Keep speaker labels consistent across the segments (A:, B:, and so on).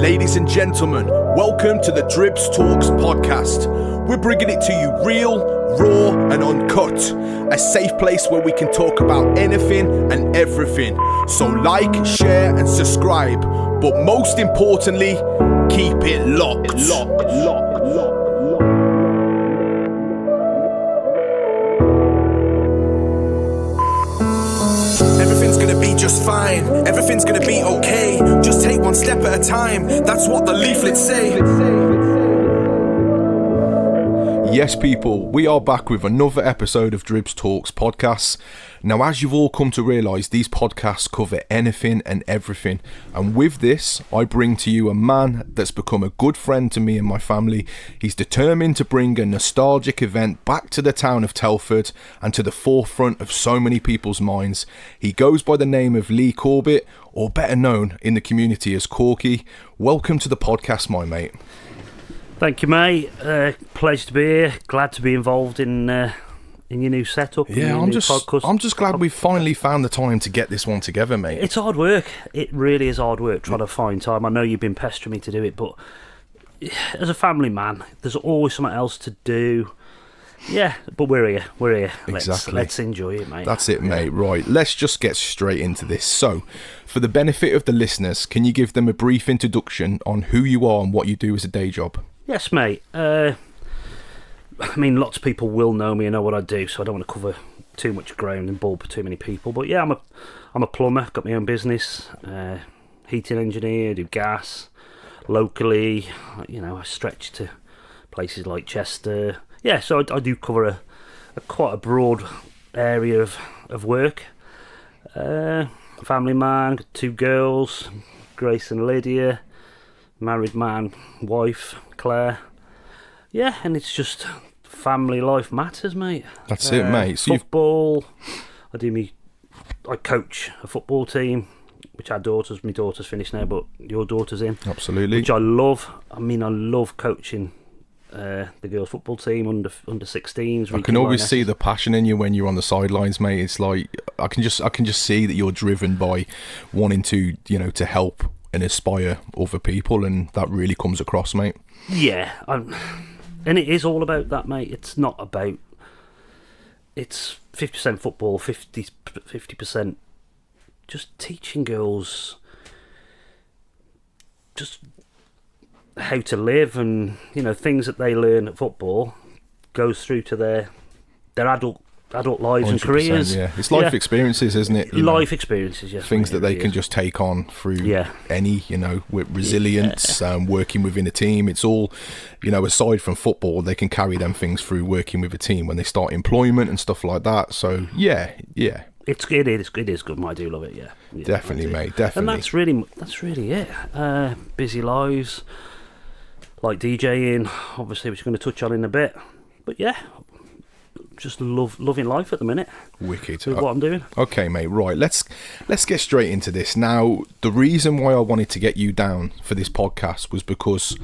A: Ladies and gentlemen, welcome to the Dribbz Talks podcast. We're bringing it to you real, raw and uncut. A safe place where we can talk about anything and everything. So like, share and subscribe. But most importantly, keep it locked. Everything's gonna be just fine. Everything's gonna be okay. Just take one step at a time. That's what the leaflets say. Yes, people, we are back with another episode of Dribbz Talks podcasts. Now, as you've all come to realise, these podcasts cover anything and everything. And with this, I bring to you a man that's become a good friend to me and my family. He's determined to bring a nostalgic event back to the town of Telford and to the forefront of so many people's minds. He goes by the name of Lee Corbett, or better known in the community as Korky. Welcome to the podcast, my mate.
B: Thank you, mate. Pleasure to be here. Glad to be involved in your new setup.
A: Yeah, I'm just glad we finally found the time to get this one together, mate.
B: It's hard work. It really is hard work trying to find time. I know you've been pestering me to do it, but as a family man, there's always something else to do. Yeah, but we're here.
A: Exactly.
B: Let's enjoy it, mate.
A: That's it, mate. Right, let's just get straight into this. So, for the benefit of the listeners, can you give them a brief introduction on who you are and what you do as a day job?
B: Yes, mate. I mean, lots of people will know me and know what I do, so I don't want to cover too much ground and bore too many people. But yeah, I'm a plumber, got my own business, heating engineer, do gas locally. You know, I stretch to places like Chester. Yeah, so I do cover quite a broad area of work. Family man, got 2 girls, Grace and Lydia. Married man, wife, Claire. Yeah, and it's just family life matters, mate.
A: That's it, mate. So
B: football. I coach a football team, which our daughters. My daughter's finished now, but your daughter's in.
A: Absolutely.
B: Which I love. I mean, I love coaching the girls' football team under 16s.
A: I can always see the passion in you when you're on the sidelines, mate. It's like I can just see that you're driven by wanting to, to help and inspire other people, and that really comes across, mate. Yeah,
B: and it is all about that, mate. It's not about... It's 50% football, 50% just teaching girls just how to live, and, things that they learn at football goes through to their adult lives and careers.
A: Yeah, it's life experiences, isn't it?
B: Experiences, yes.
A: Things that they can just take on through any, with resilience, working within a team. It's all, aside from football, they can carry them things through working with a team when they start employment and stuff like that. So, yeah.
B: It is good, mate. I do love it, yeah.
A: Definitely, mate, definitely.
B: And that's really it. Busy lives, like DJing, obviously, which we're going to touch on in a bit. But yeah, just loving life at the minute.
A: Wicked.
B: With what I'm doing.
A: Okay, mate, right. Let's get straight into this. Now, the reason why I wanted to get you down for this podcast was because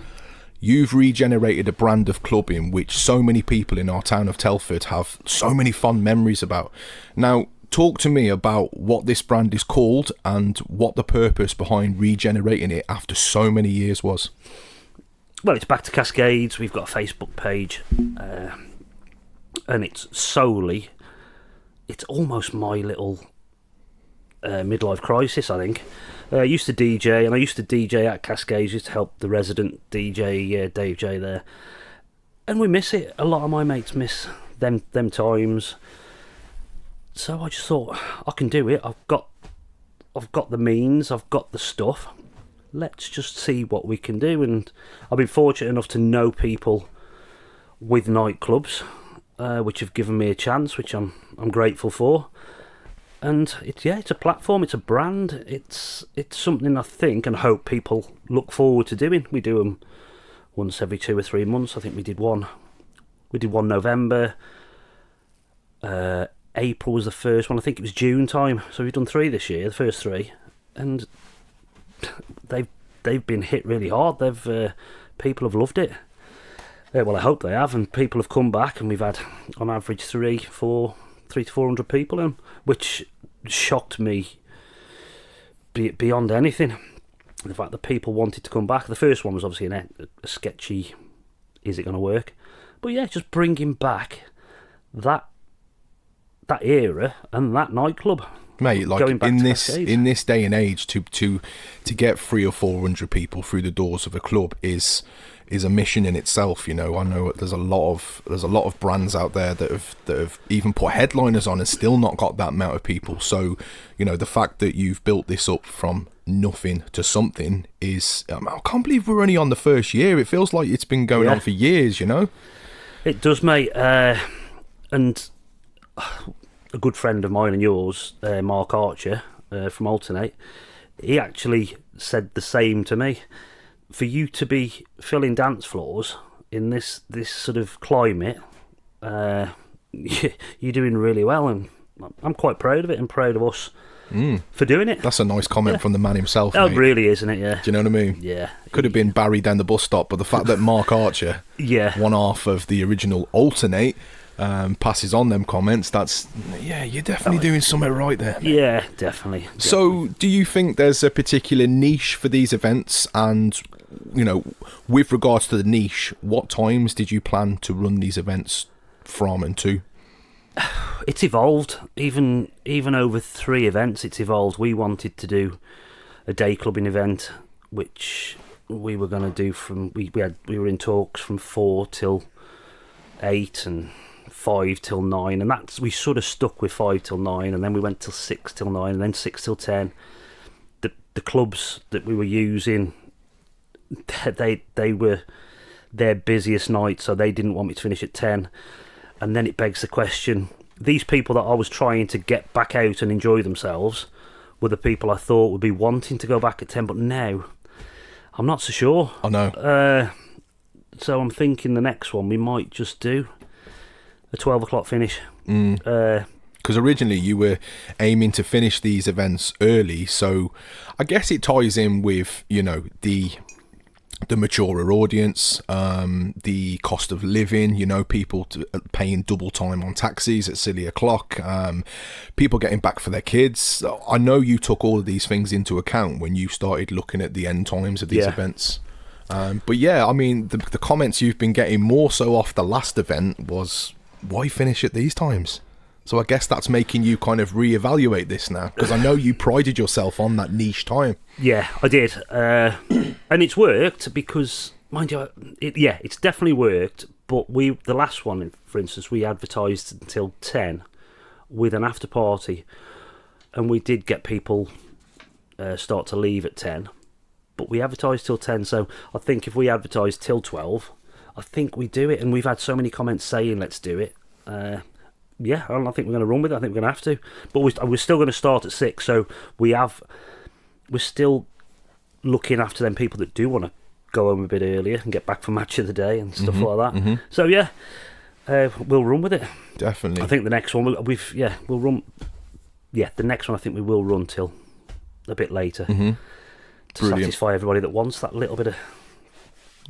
A: you've regenerated a brand of clubbing which so many people in our town of Telford have so many fond memories about. Now, talk to me about what this brand is called and what the purpose behind regenerating it after so many years was.
B: Well, it's back to Cascades. We've got a Facebook page. And it's almost my little midlife crisis, I think. I used to DJ, and I used to DJ at Cascades, used to help the resident DJ, Dave J there. And we miss it. A lot of my mates miss them times. So I just thought, I can do it. I've got the means, I've got the stuff. Let's just see what we can do. And I've been fortunate enough to know people with nightclubs, which have given me a chance, which I'm grateful for. And it's a platform, it's a brand, it's something I think and hope people look forward to doing. We do them once every 2 or 3 months. I think we did one November. April was the first one. I think it was June time. So we've done 3 this year, the first 3, and they've been hit really hard. People have loved it. Well, I hope they have, and people have come back, and we've had, on average, 300 to 400 people in, which shocked me beyond anything. The fact that people wanted to come back. The first one was obviously a sketchy, is it going to work? But yeah, just bringing back that era and that nightclub.
A: Mate, like in this day and age, to get 300 or 400 people through the doors of a club is a mission in itself. You know, I know there's a lot of brands out there that have even put headliners on and still not got that amount of people. So, you know, the fact that you've built this up from nothing to something is, I can't believe we're only on the first year. It feels like it's been going on for years. You know,
B: it does, mate. And a good friend of mine and yours, Mark Archer from Alternate, he actually said the same to me. For you to be filling dance floors in this sort of climate, you're doing really well, and I'm quite proud of it and proud of us for doing it.
A: That's a nice comment from the man himself.
B: Oh, it really, isn't it? Yeah.
A: Do you know what I mean?
B: Yeah.
A: Could have been Barry down the bus stop, but the fact that Mark Archer, one half of the original Alternate, passes on them comments, you're definitely doing something right there, mate.
B: Yeah, definitely.
A: So do you think there's a particular niche for these events? And, you know, with regards to the niche, what times did you plan to run these events from and to?
B: It's evolved. Even over 3 events, it's evolved. We wanted to do a day clubbing event, which we were going to do from we were in talks from 4 till 8 and 5 till 9, and that's, we sort of stuck with 5 till 9, and then we went till 6 till 9, and then 6 till 10. The clubs that we were using, they were their busiest night, so they didn't want me to finish at 10. And then it begs the question, these people that I was trying to get back out and enjoy themselves were the people I thought would be wanting to go back at 10, but now I'm not so sure.
A: I know.
B: So I'm thinking the next one we might just do a 12 o'clock finish.
A: Because originally you were aiming to finish these events early, so I guess it ties in with, you know, the maturer audience, the cost of living, you know, people paying double time on taxis at silly o'clock, people getting back for their kids. I know you took all of these things into account when you started looking at the end times of these events. But yeah, I mean, the comments you've been getting more so off the last event was, why finish at these times? So I guess that's making you kind of reevaluate this now, because I know you prided yourself on that niche time. Yeah,
B: I did. And it's worked because, mind you, it's definitely worked. But the last one, for instance, we advertised until 10 with an after party, and we did get people start to leave at 10. But we advertised till 10, so I think if we advertise till 12, I think we do it. And we've had so many comments saying let's do it. I don't think we're going to run with it. I think we're going to have to. But we're still going to start at 6, so we're still looking after them people that do want to go home a bit earlier and get back for match of the day and stuff like that. Mm-hmm. So we'll run with it.
A: Definitely.
B: I think the next one we'll run. Yeah, the next one I think we will run till a bit later to satisfy everybody that wants that little bit of.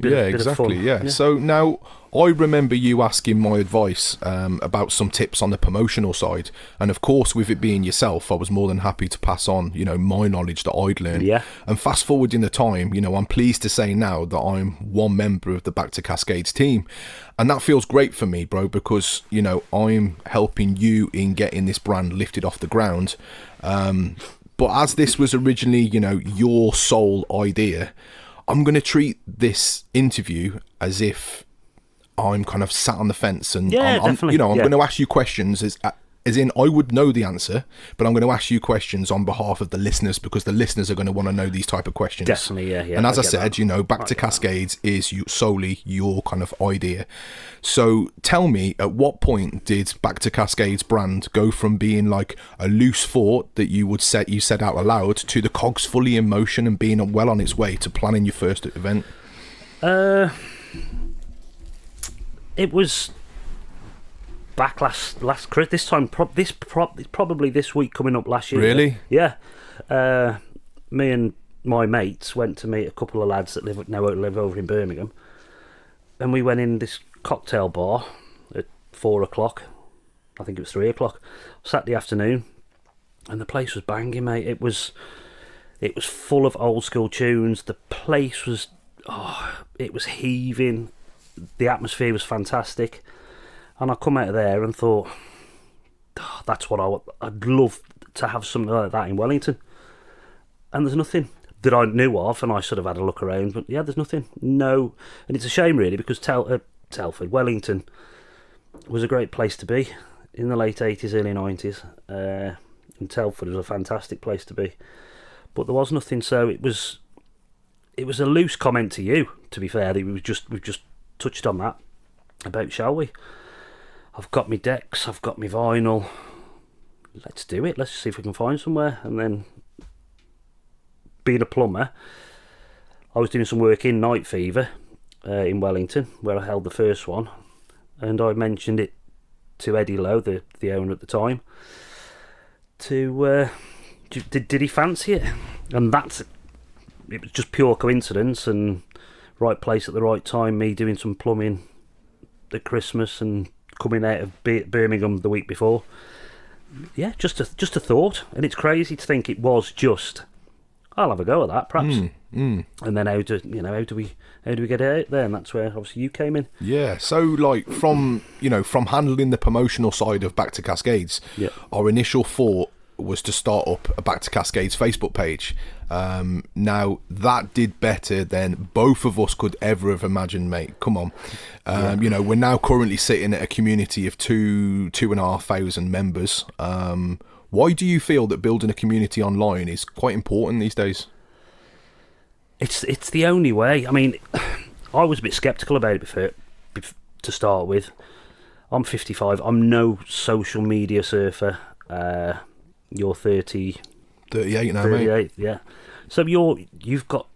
A: Exactly. Yeah. So now I remember you asking my advice about some tips on the promotional side, and of course, with it being yourself, I was more than happy to pass on, you know, my knowledge that I'd learned. Yeah. And fast forward in the time, you know, I'm pleased to say now that I'm one member of the Back to Cascades team, and that feels great for me, bro, because, you know, I'm helping you in getting this brand lifted off the ground. But as this was originally, you know, your sole idea, I'm going to treat this interview as if I'm kind of sat on the fence, and I'm going to ask you questions as in I would know the answer, but I'm going to ask you questions on behalf of the listeners, because the listeners are going to want to know these type of questions.
B: Definitely, yeah.
A: And as I said, you know, Back to Cascades is solely your kind of idea. So tell me, at what point did Back to Cascades brand go from being like a loose thought that you said out aloud to the cogs fully in motion and being well on its way to planning your first event?
B: It was back last this time, probably this week coming up last year.
A: Really?
B: Yeah. Me and my mates went to meet a couple of lads that live over in Birmingham, and we went in this cocktail bar at 4 o'clock. I think it was 3 o'clock Saturday afternoon, and the place was banging, mate. It was It was full of old school tunes. The place was, it was heaving. The atmosphere was fantastic. And I come out of there and thought, that's what I'd love to have something like that in Wellington. And there's nothing that I knew of, and I sort of had a look around, but yeah, there's nothing. No. And it's a shame, really, because Telford, Wellington, was a great place to be in the late 80s, early 90s. And Telford was a fantastic place to be. But there was nothing, so it was a loose comment to you, to be fair. We've just touched on that about, shall we? I've got my decks, I've got my vinyl. Let's do it. Let's see if we can find somewhere. And then, being a plumber, I was doing some work in Night Fever in Wellington, where I held the first one, and I mentioned it to Eddie Lowe, the owner at the time. Did he fancy it? And it was just pure coincidence and right place at the right time. Me doing some plumbing at Christmas and coming out of Birmingham the week before. Yeah, just a thought, and it's crazy to think it was just, I'll have a go at that, perhaps. And then how do we get it out there? And that's where obviously you came in.
A: Yeah. So like from handling the promotional side of Back to Cascades, our initial thought was to start up a Back to Cascades Facebook page. Now that did better than both of us could ever have imagined, mate. Come on. We're now currently sitting at a community of 2,500 members. Why do you feel that building a community online is quite important these days?
B: It's the only way. I mean, I was a bit sceptical about it before, to start with. I'm 55. I'm no social media surfer. You're 38
A: now,
B: 38,
A: mate.
B: Yeah. So you've got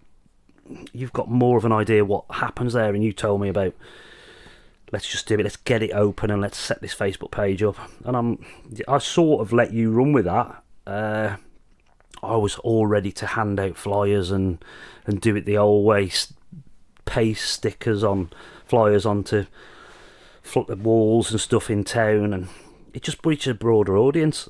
B: more of an idea what happens there, and you told me about, let's just do it, let's get it open and let's set this Facebook page up. And I sort of let you run with that. I was all ready to hand out flyers and do it the old way, paste stickers on flyers onto walls and stuff in town, and it just reached a broader audience,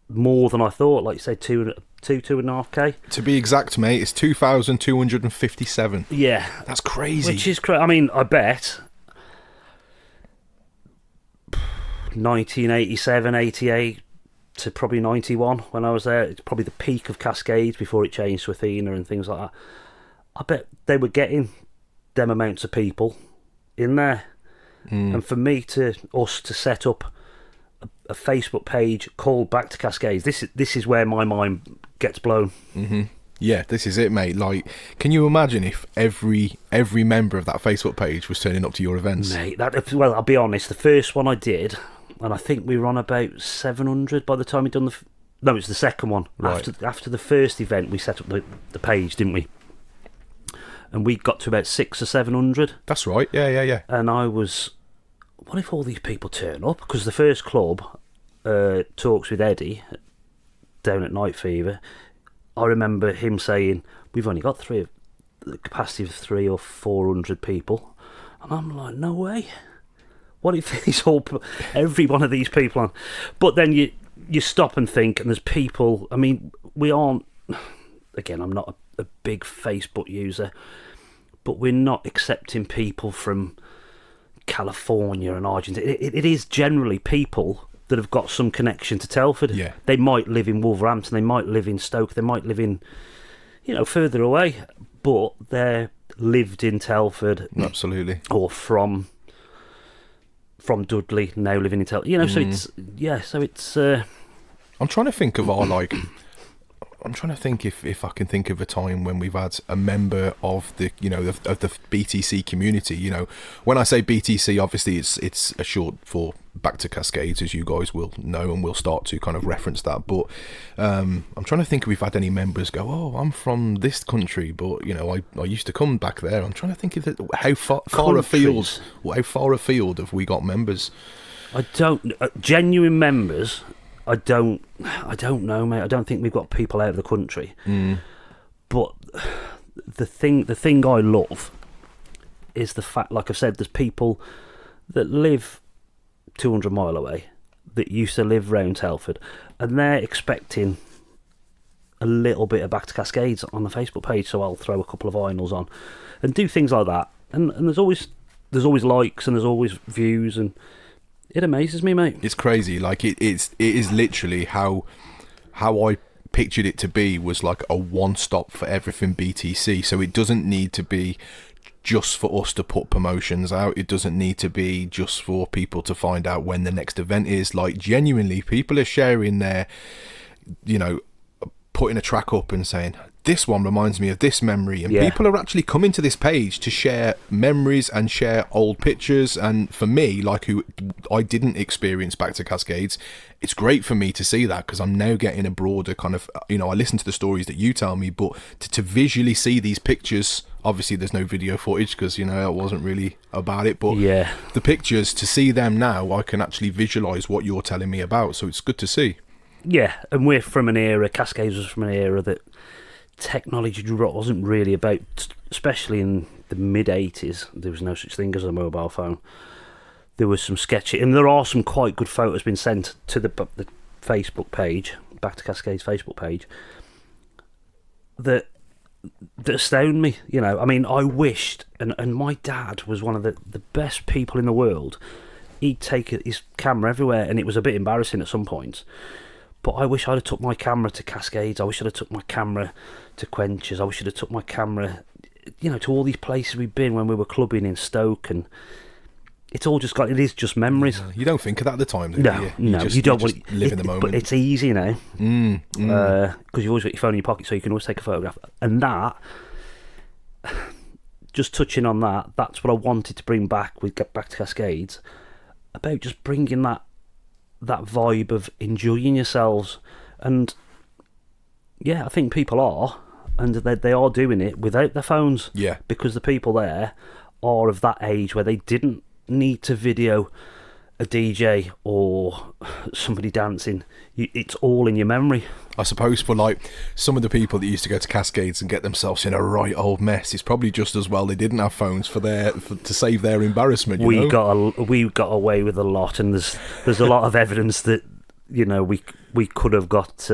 B: more than I thought. Like you say, 2.5K. To
A: be exact, mate, it's 2,257.
B: Yeah,
A: that's crazy.
B: Which is crazy. I mean, I bet 1987, 88 to probably 91 when I was there. It's probably the peak of Cascades before it changed to Athena and things like that. I bet they were getting them amounts of people in there. And for us to set up a Facebook page called Back to Cascades, this is where my mind gets blown.
A: Yeah, this is it, mate. Like, can you imagine if every member of that Facebook page was turning up to your events?
B: Mate, well, I'll be honest, the first one I did, and I think we were on about 700 by the time we'd done no, it was the second one. Right. After the first event, we set up the page, didn't we? And we got to about 600 or 700.
A: That's right, yeah.
B: And I was, what if all these people turn up? Because the first club, Talks with Eddie, down at Night Fever, I remember him saying, we've only got the capacity of 300 or 400 people. And I'm like, no way. What if these every one of these people on? But then you stop and think, and there's people, I mean, we aren't, again, I'm not a big Facebook user, but we're not accepting people from California and Argentina. It is generally people that have got some connection to Telford.
A: Yeah.
B: They might live in Wolverhampton, they might live in Stoke, they might live in, further away, but they're lived in Telford.
A: Absolutely.
B: Or from Dudley, now living in Telford. So it's
A: I'm trying to think of I'm trying to think if I can think of a time when we've had a member of the of the BTC community. When I say BTC, obviously it's a short for Back to Cascades, as you guys will know, and we'll start to kind of reference that. But I'm trying to think if we've had any members go, oh, I'm from this country, but I used to come back there. I'm trying to think of how far afield have we got members?
B: I don't genuine members. I don't know, mate. I don't think we've got people out of the country. But the thing I love is the fact, like I've said, there's people that live 200 mile away that used to live round Telford, and they're expecting a little bit of Back to Cascades on the Facebook page, so I'll throw a couple of vinyls on and do things like that. And there's always likes and there's always views, and it amazes me, mate.
A: It's crazy. Like it is literally how I pictured it to be, was like a one-stop for everything BTC. So it doesn't need to be just for us to put promotions out. It doesn't need to be just for people to find out when the next event is. Like, genuinely, people are sharing their, you know, putting a track up and saying, this one reminds me of this memory, and people are actually coming to this page to share memories and share old pictures. And for me, like, who I didn't experience Back to Cascades, it's great for me to see that, because I'm now getting a broader kind of, you know, I listen to the stories that you tell me, but to visually see these pictures, obviously there's no video footage because, you know, it wasn't really about it, but the pictures, to see them now, I can actually visualize what you're telling me about, so it's good to see.
B: Yeah, and we're from an era, Cascades was from an era that technology wasn't really about, especially in the mid-80s. There was no such thing as a mobile phone. There was some sketchy, and there are some quite good photos been sent to the Facebook page, Back to Cascades Facebook page, that astound me, you know. I mean, I wished, and my dad was one of the best people in the world. He'd take his camera everywhere, and it was a bit embarrassing at some points. But I wish I'd have took my camera to Cascades. I wish I'd have took my camera to Quenchers. I wish I'd have took my camera, you know, to all these places we've been when we were clubbing in Stoke, and it's all just got. It is just memories.
A: You don't think of that at the time, do
B: no,
A: you?
B: No, you don't want
A: to live in the moment.
B: But it's easy now, because you've always got your phone in your pocket, so you can always take a photograph. And that, just touching on that, that's what I wanted to bring back with Get Back to Cascades, about just bringing that vibe of enjoying yourselves. And yeah, I think people are, and they are doing it without their phones, because the people there are of that age where they didn't need to video a DJ or somebody dancing. It's all in your memory.
A: I suppose for like some of the people that used to go to Cascades and get themselves in a right old mess, it's probably just as well they didn't have phones to save their embarrassment.
B: We got away with a lot, and there's a lot of evidence that, you know, we could have got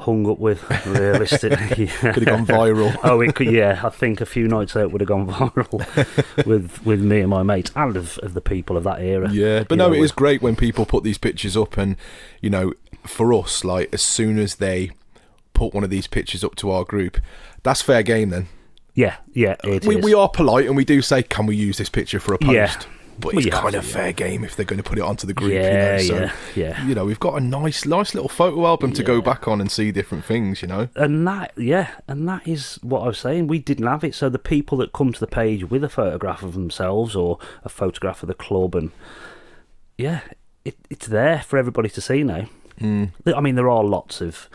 B: hung up with, realistically.
A: Could have gone viral.
B: Oh, it could. Yeah, I think a few nights out would have gone viral with me and my mates, and of the people of that era.
A: Yeah, but no, it is great when people put these pictures up, and, you know, for us, like, as soon as they put one of these pictures up to our group, that's fair game then.
B: Yeah,
A: we are polite, and we do say, can we use this picture for a post?
B: Yeah.
A: But it's kind of fair game if they're going to put it onto the group, you know. So, you know, we've got a nice little photo album to go back on and see different things, you know.
B: And that is what I was saying. We didn't have it, so the people that come to the page with a photograph of themselves or a photograph of the club, and it's there for everybody to see now. I mean, there are lots of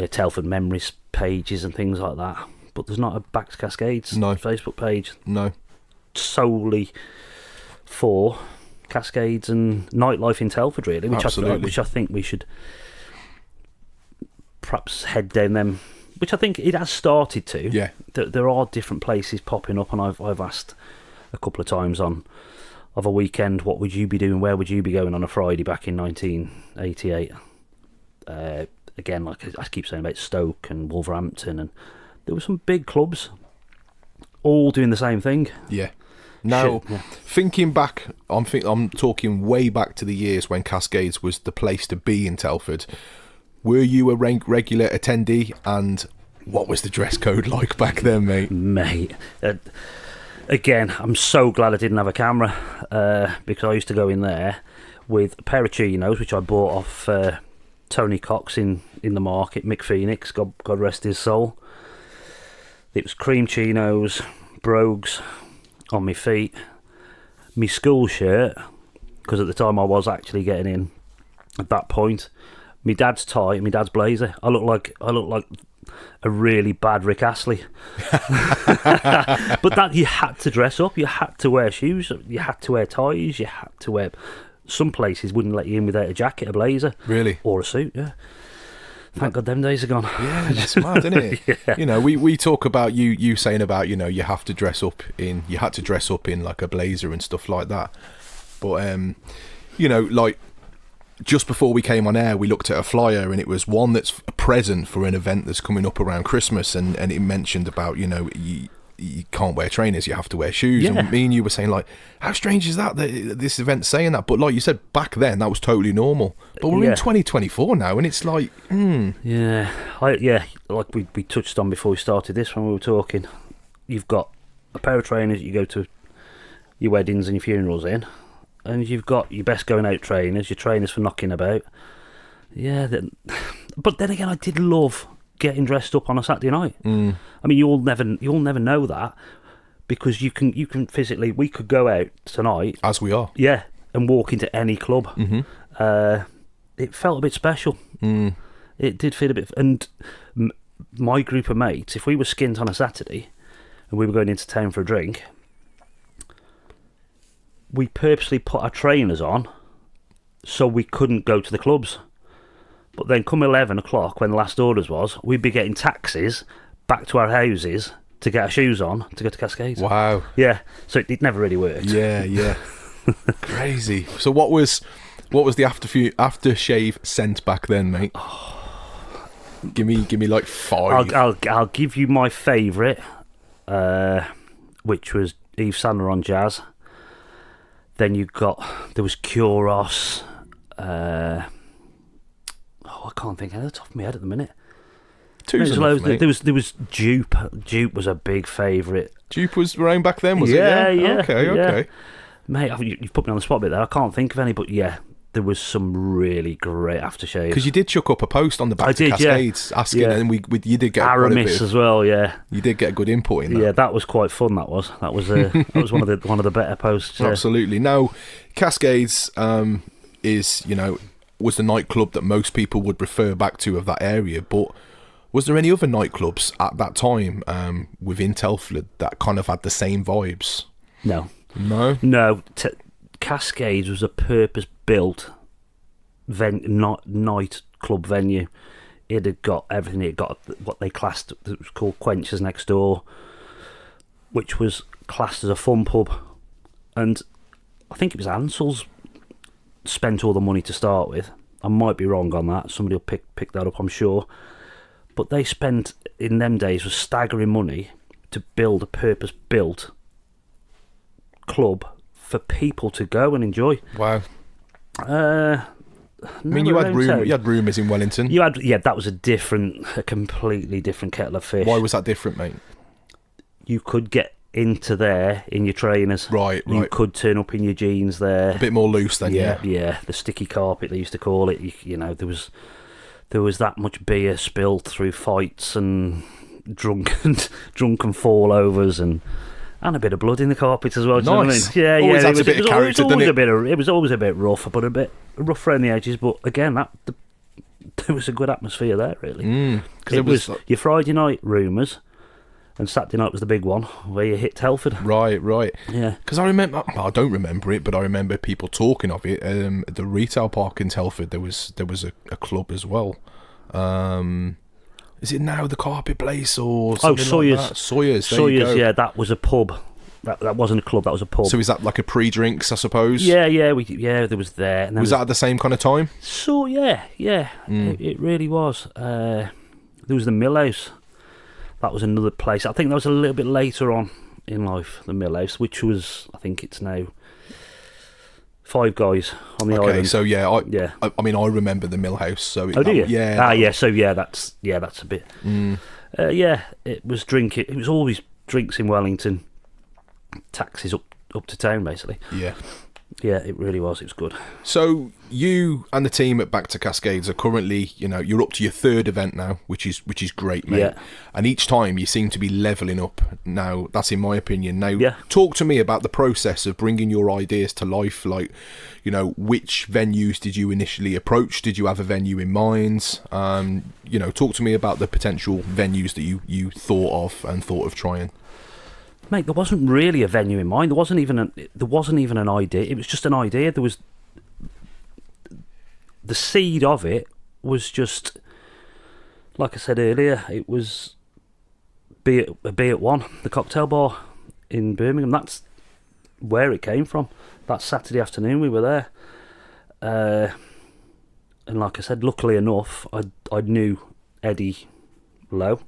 B: Telford memories pages and things like that, but there's not a Back to Cascades Facebook page. No, solely for Cascades and nightlife in Telford, really, which I think we should perhaps head down them, which I think it has started to. Yeah, there are different places popping up, and I've asked a couple of times of a weekend, what would you be doing, where would you be going on a Friday back in 1988? Again, like I keep saying about Stoke and Wolverhampton, and there were some big clubs all doing the same thing. Yeah. Now, thinking back, I'm talking way back to the years when Cascades was the place to be in Telford. Were you a regular attendee, and what was the dress code like back then, mate? Again, I'm so glad I didn't have a camera, because I used to go in there with a pair of chinos, which I bought off Tony Cox in the market, Mick Phoenix, God rest his soul. It was cream chinos, brogues on my feet, my school shirt, because at the time I was actually getting in at that point, my dad's tie and my dad's blazer. I look like a really bad Rick Astley. But that, you had to dress up, you had to wear shoes, you had to wear ties, you had to wear... Some places wouldn't let you in without a jacket, a blazer. Really? Or a suit, yeah. Thank God them days are gone. Yeah, that's mad, isn't it? Yeah. You know, we talk about you saying about, you know, you had to dress up in like a blazer and stuff like that. But, you know, like,
A: just before we came on air, we looked at a flyer, and it was one that's a present for an event that's coming up around Christmas, and it mentioned about, you can't wear trainers, you have to wear shoes.
B: Yeah.
A: And me and you were saying, like, how strange is that this event's saying that? But like you said, back then that was totally normal. But we're in 2024 now, and it's like,
B: Yeah, like we touched on before we started this when we were talking. You've got a pair of trainers you go to your weddings and your funerals in, and you've got your best going out trainers, your trainers for knocking about. Yeah, but then again, I did love getting dressed up on a Saturday night. I mean, you'll never know that, because you can physically. We could go out tonight,
A: as we are,
B: and walk into any club. It felt a bit special. It did feel a bit. And my group of mates, if we were skint on a Saturday and we were going into town for a drink, we purposely put our trainers on so we couldn't go to the clubs. But then come 11 o'clock, when the last orders was, we'd be getting taxis back to our houses to get our shoes on to go to Cascades.
A: Wow.
B: Yeah, so it never really worked.
A: Yeah. Crazy. So what was the aftershave scent back then, mate? Give me like 5.
B: I'll give you my favourite, which was Yves Saint Laurent Jazz. Then there was Kuros. I can't think of the top of my head at the minute. There was Dupe. Dupe was a big favourite.
A: Dupe was around back then, was it? Yeah. Okay.
B: Mate, you've put me on the spot a bit there. I can't think of any, but yeah, there was some really great aftershave.
A: Because you did chuck up a post on the back to Cascades asking, and you did get
B: Aramis as well. Yeah,
A: you did get a good input in that.
B: Yeah, that was quite fun. That was one of the better posts. Yeah.
A: Absolutely. Now, Cascades is was the nightclub that most people would refer back to of that area, but was there any other nightclubs at that time within Telford that kind of had the same vibes?
B: No. Cascades was a purpose-built nightclub venue. It had got everything. It got what they classed, it was called Quenchers next door, which was classed as a fun pub. And I think it was Ansell's spent all the money to start with. I might be wrong on that. Somebody will pick that up, I'm sure. But they spent, in them days, was staggering money to build a purpose-built club for people to go and enjoy.
A: Wow. I mean, you had rumours in Wellington.
B: That was a completely different kettle of fish.
A: Why was that different, mate?
B: You could get into there in your trainers.
A: Right.
B: You could turn up in your jeans there.
A: A bit more loose then, yeah.
B: Yeah, the sticky carpet they used to call it. There was that much beer spilled through fights and drunken fallovers and a bit of blood in the carpet as well.
A: Nice.
B: You know what I mean? Yeah,
A: always adds a bit of character, doesn't it?
B: It was always a bit rough, but a bit rough around the edges. But again, there was a good atmosphere there, really. Because it was your Friday night rumours, and Saturday night was the big one where you hit Telford. Right. Yeah. Because
A: I don't remember it, but I remember people talking of it. At the retail park in Telford, there was a club as well. Is it now the Carpet Place or something
B: Sawyer's?
A: Like that? Sawyer's,
B: yeah, that was a pub. That wasn't a club, that was a pub.
A: So is that like a pre-drinks, I suppose?
B: Yeah, there was there. And
A: was that at the same kind of time?
B: So, yeah. It really was. There was the Mill House. That was another place. I think that was a little bit later on in life, the Mill House, which was, I think it's now Five Guys on the island.
A: Okay, so I mean, I remember the Mill House. So
B: do you?
A: Yeah.
B: So that's a bit. It was drinking. It was always drinks in Wellington. Taxis up to town, basically. Yeah, it really was. It was good.
A: So you and the team at Back to Cascades are currently, you're up to your 3rd event now, which is great, mate. Yeah. And each time you seem to be leveling up. Now, that's in my opinion. Now, talk to me about the process of bringing your ideas to life. Like, which venues did you initially approach? Did you have a venue in mind? Talk to me about the potential venues that you thought of trying.
B: Mate, there wasn't really a venue in mind. There wasn't even an idea. It was just an idea. There was the seed of it was just, like I said earlier, it was Be at One, the cocktail bar in Birmingham. That's where it came from. That Saturday afternoon we were there. And like I said, luckily enough, I knew Eddie Lowe,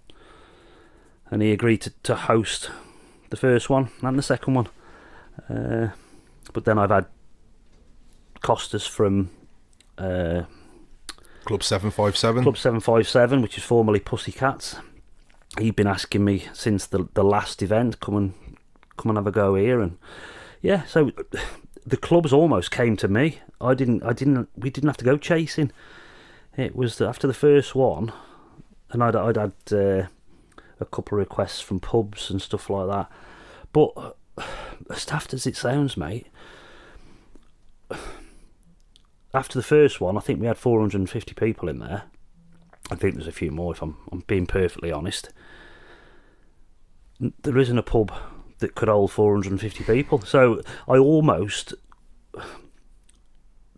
B: and he agreed to host the first one and the second one. But then I've had Costas from
A: Club 757.
B: Club 757, which is formerly Pussycats. He'd been asking me since the last event, come and have a go here, and yeah, so the clubs almost came to me. We didn't have to go chasing. It was after the first one, and I'd had a couple of requests from pubs and stuff like that. But as daft as it sounds, mate, after the first one, I think we had 450 people in there. I think there's a few more, if I'm being perfectly honest. There isn't a pub that could hold 450 people. So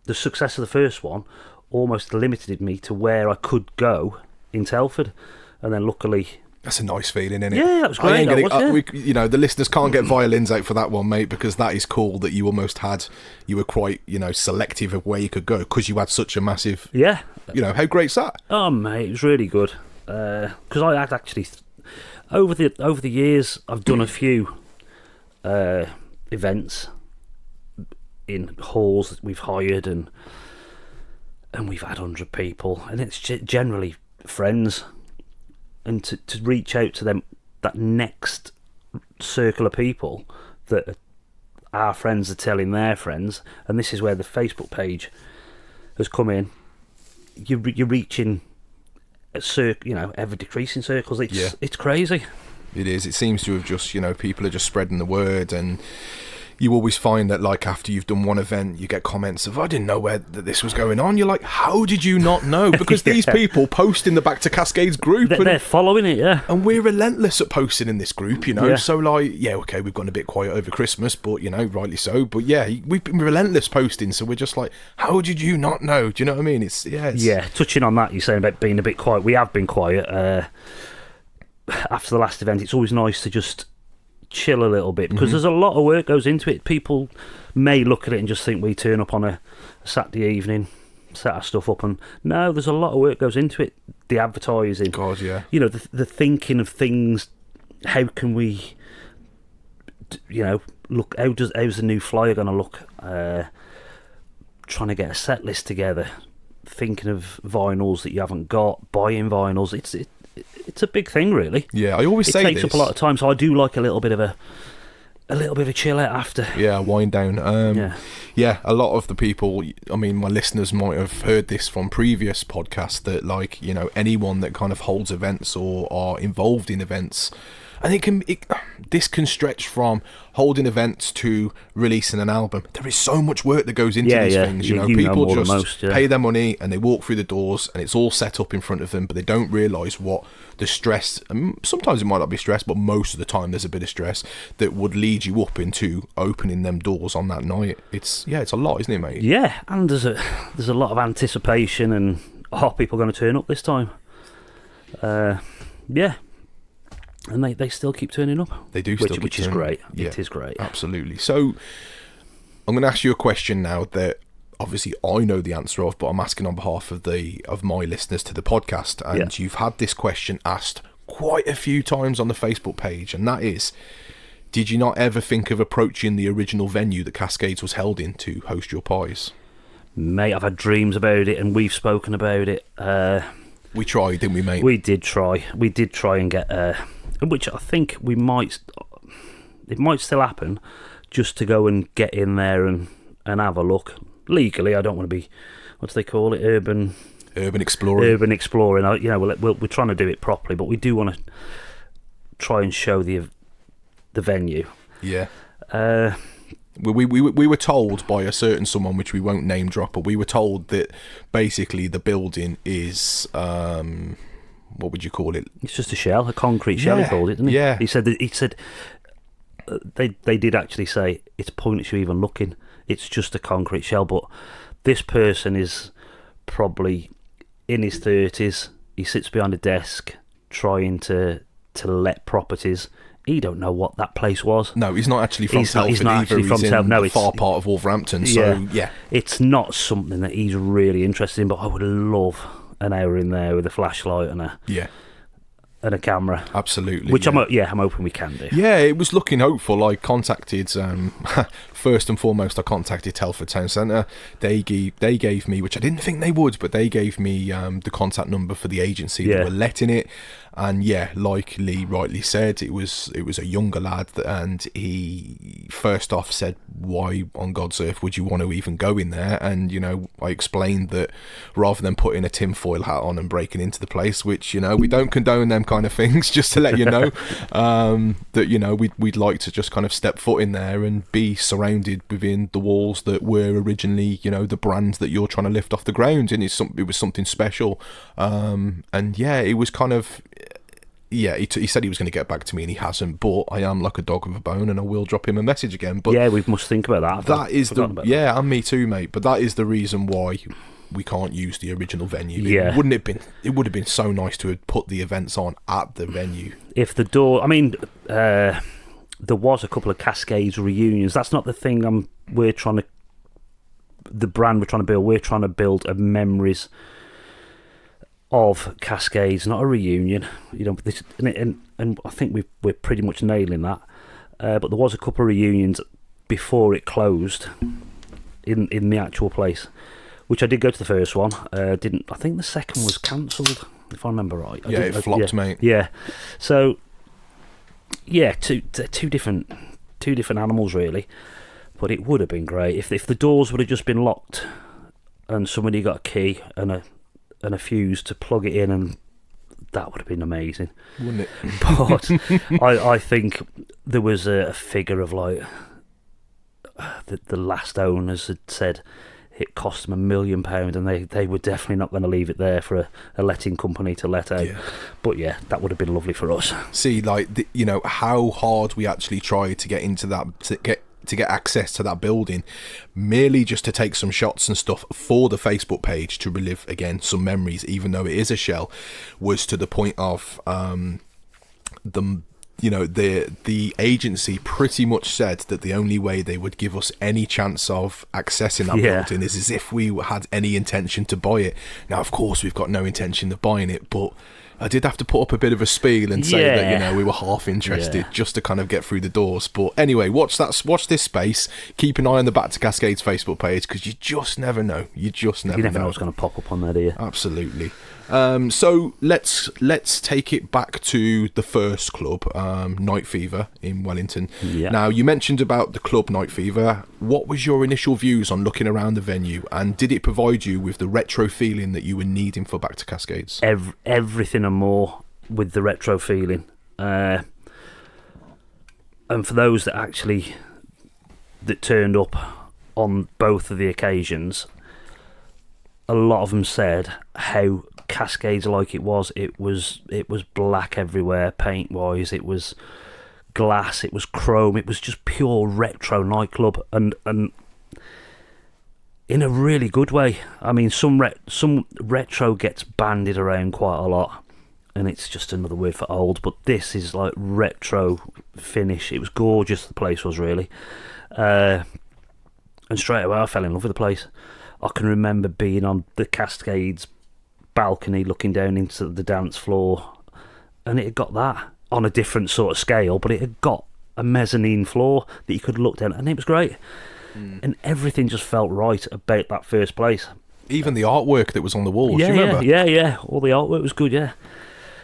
B: the success of the first one almost limited me to where I could go in Telford. And then luckily...
A: That's a nice feeling, isn't it?
B: Yeah, that was great.
A: The listeners can't get violins out for that one, mate, because that is cool that you almost had... You were quite, selective of where you could go because you had such a massive...
B: Yeah.
A: How great's that?
B: Oh, mate, it was really good. Because I had actually... Over the years, I've done a few events in halls that we've hired, and we've had 100 people, and it's generally friends. And to reach out to them, that next circle of people that our friends are telling their friends, and this is where the Facebook page has come in. You're reaching ever decreasing circles. It's crazy.
A: It is. It seems to have just, people are just spreading the word, and you always find that, like, after you've done one event, you get comments of, I didn't know that this was going on. You're like, how did you not know? Because these people post in the Back to Cascades group.
B: They're following it, yeah.
A: And we're relentless at posting in this group,
B: Yeah.
A: So, like, yeah, okay, we've gone a bit quiet over Christmas, but, rightly so. But, yeah, we've been relentless posting, so we're just like, how did you not know? Do you know what I mean?
B: Yeah, touching on that, you're saying about being a bit quiet. We have been quiet. After the last event, it's always nice to just... chill a little bit, because there's a lot of work goes into it. People may look at it and just think we turn up on a Saturday evening, set our stuff up, and no, there's a lot of work goes into it. The advertising,
A: God, yeah,
B: the thinking of things. How can we, look? How's the new flyer going to look? Trying to get a set list together, thinking of vinyls that you haven't got, buying vinyls. It's a big thing, really.
A: Yeah, I always say
B: it takes up a lot of time, so I do like a little bit of a chill out after.
A: Yeah, wind down. Yeah, a lot of the people, my listeners might have heard this from previous podcasts, that, like, anyone that kind of holds events or are involved in events, and this can stretch from holding events to releasing an album. There is so much work that goes into these things. People just pay their money and they walk through the doors and it's all set up in front of them, but they don't realise what the stress, and sometimes it might not be stress, but most of the time there's a bit of stress that would lead you up into opening them doors on that night. It's a lot, isn't it, mate?
B: Yeah, and there's a lot of anticipation, and are people going to turn up this time? Yeah. And they still keep turning up.
A: They do,
B: which is great.
A: Yeah,
B: it is great.
A: Absolutely. So I'm going to ask you a question now that obviously I know the answer of, but I'm asking on behalf of my listeners to the podcast. And You've had this question asked quite a few times on the Facebook page, and that is, did you not ever think of approaching the original venue that Cascades was held in to host your parties?
B: Mate, I've had dreams about it, and we've spoken about it.
A: We tried, didn't we, mate?
B: We did try. We did try and get... which I think it might still happen, just to go and get in there and have a look. Legally, I don't want to be, what do they call it, urban
A: exploring.
B: Urban exploring. We're trying to do it properly, but we do want to try and show the venue.
A: Yeah. We were told by a certain someone, which we won't name drop, but we were told that basically the building is... what would you call it?
B: It's just a shell, a concrete shell. He called it, didn't he?
A: Yeah.
B: He said they did actually say it's pointless you even looking. It's just a concrete shell. But this person is probably in his 30s. He sits behind a desk trying to let properties he don't know what that place was.
A: No, he's not actually from Telford
B: he's not
A: either.
B: actually from
A: He's
B: Telford.
A: in
B: No,
A: the
B: it's
A: far part of Wolverhampton. So yeah,
B: it's not something that he's really interested in. But I would love an hour in there with a flashlight and a camera.
A: Absolutely.
B: Which I'm hoping we can do.
A: Yeah, it was looking hopeful. I contacted, first and foremost, I contacted Telford Town Centre. They gave me, which I didn't think they would, but they gave me the contact number for the agency that were letting it. And yeah, like Lee rightly said, it was a younger lad, and he first off said, why on God's earth would you want to even go in there? And, I explained that rather than putting a tinfoil hat on and breaking into the place, which, we don't condone them kind of things, just to let you know, that, we'd like to just kind of step foot in there and be surrounded within the walls that were originally, the brand that you're trying to lift off the ground. And it was something special. And yeah, it was kind of... Yeah, he said he was going to get back to me, and he hasn't. But I am like a dog with a bone, and I will drop him a message again. But
B: yeah, we must think about that.
A: And me too, mate. But that is the reason why we can't use the original venue.
B: Yeah,
A: it would have been so nice to have put the events on at the venue.
B: If the door, there was a couple of Cascades reunions. That's not the thing. The brand we're trying to build. We're trying to build a memories of Cascades, not a reunion, and I think we're pretty much nailing that. But there was a couple of reunions before it closed in the actual place, which I did go to the first one. I think the second was cancelled, if I remember right.
A: It flopped, mate.
B: Yeah, so yeah, two different animals really. But it would have been great if the doors would have just been locked and somebody got a key and a fuse to plug it in, and that would have been amazing,
A: wouldn't it?
B: But I think there was a figure of like the last owners had said it cost them £1 million, and they were definitely not going to leave it there for a letting company to let out. But yeah, that would have been lovely for us.
A: See, like how hard we actually tried to get into that, to get access to that building, merely just to take some shots and stuff for the Facebook page to relive again some memories, even though it is a shell, was to the point of the agency pretty much said that the only way they would give us any chance of accessing that building is as if we had any intention to buy it. Now, of course, we've got no intention of buying it, but I did have to put up a bit of a spiel and say that we were half interested just to kind of get through the doors. But anyway, watch this space. Keep an eye on the Back to Cascades Facebook page, because you just never know. You never know
B: what's going to pop up on there, do you?
A: Absolutely. So let's take it back to the first club, Night Fever in Wellington.
B: Yeah.
A: Now, you mentioned about the club Night Fever. What was your initial views on looking around the venue, and did it provide you with the retro feeling that you were needing for Back to Cascades?
B: Everything and more with the retro feeling. And for those that turned up on both of the occasions, a lot of them said how Cascades like it was black everywhere, paint wise, it was glass, it was chrome, it was just pure retro nightclub, and in a really good way. I mean, some retro gets bandied around quite a lot, and it's just another word for old, but this is like retro finish. It was gorgeous, the place was really, and straight away I fell in love with the place. I can remember being on the Cascades balcony looking down into the dance floor, and it had got that on a different sort of scale, but it had got a mezzanine floor that you could look down, and it was great. And everything just felt right about that first place. Even the artwork that was on the walls, do you remember? Yeah. All the artwork was good, yeah.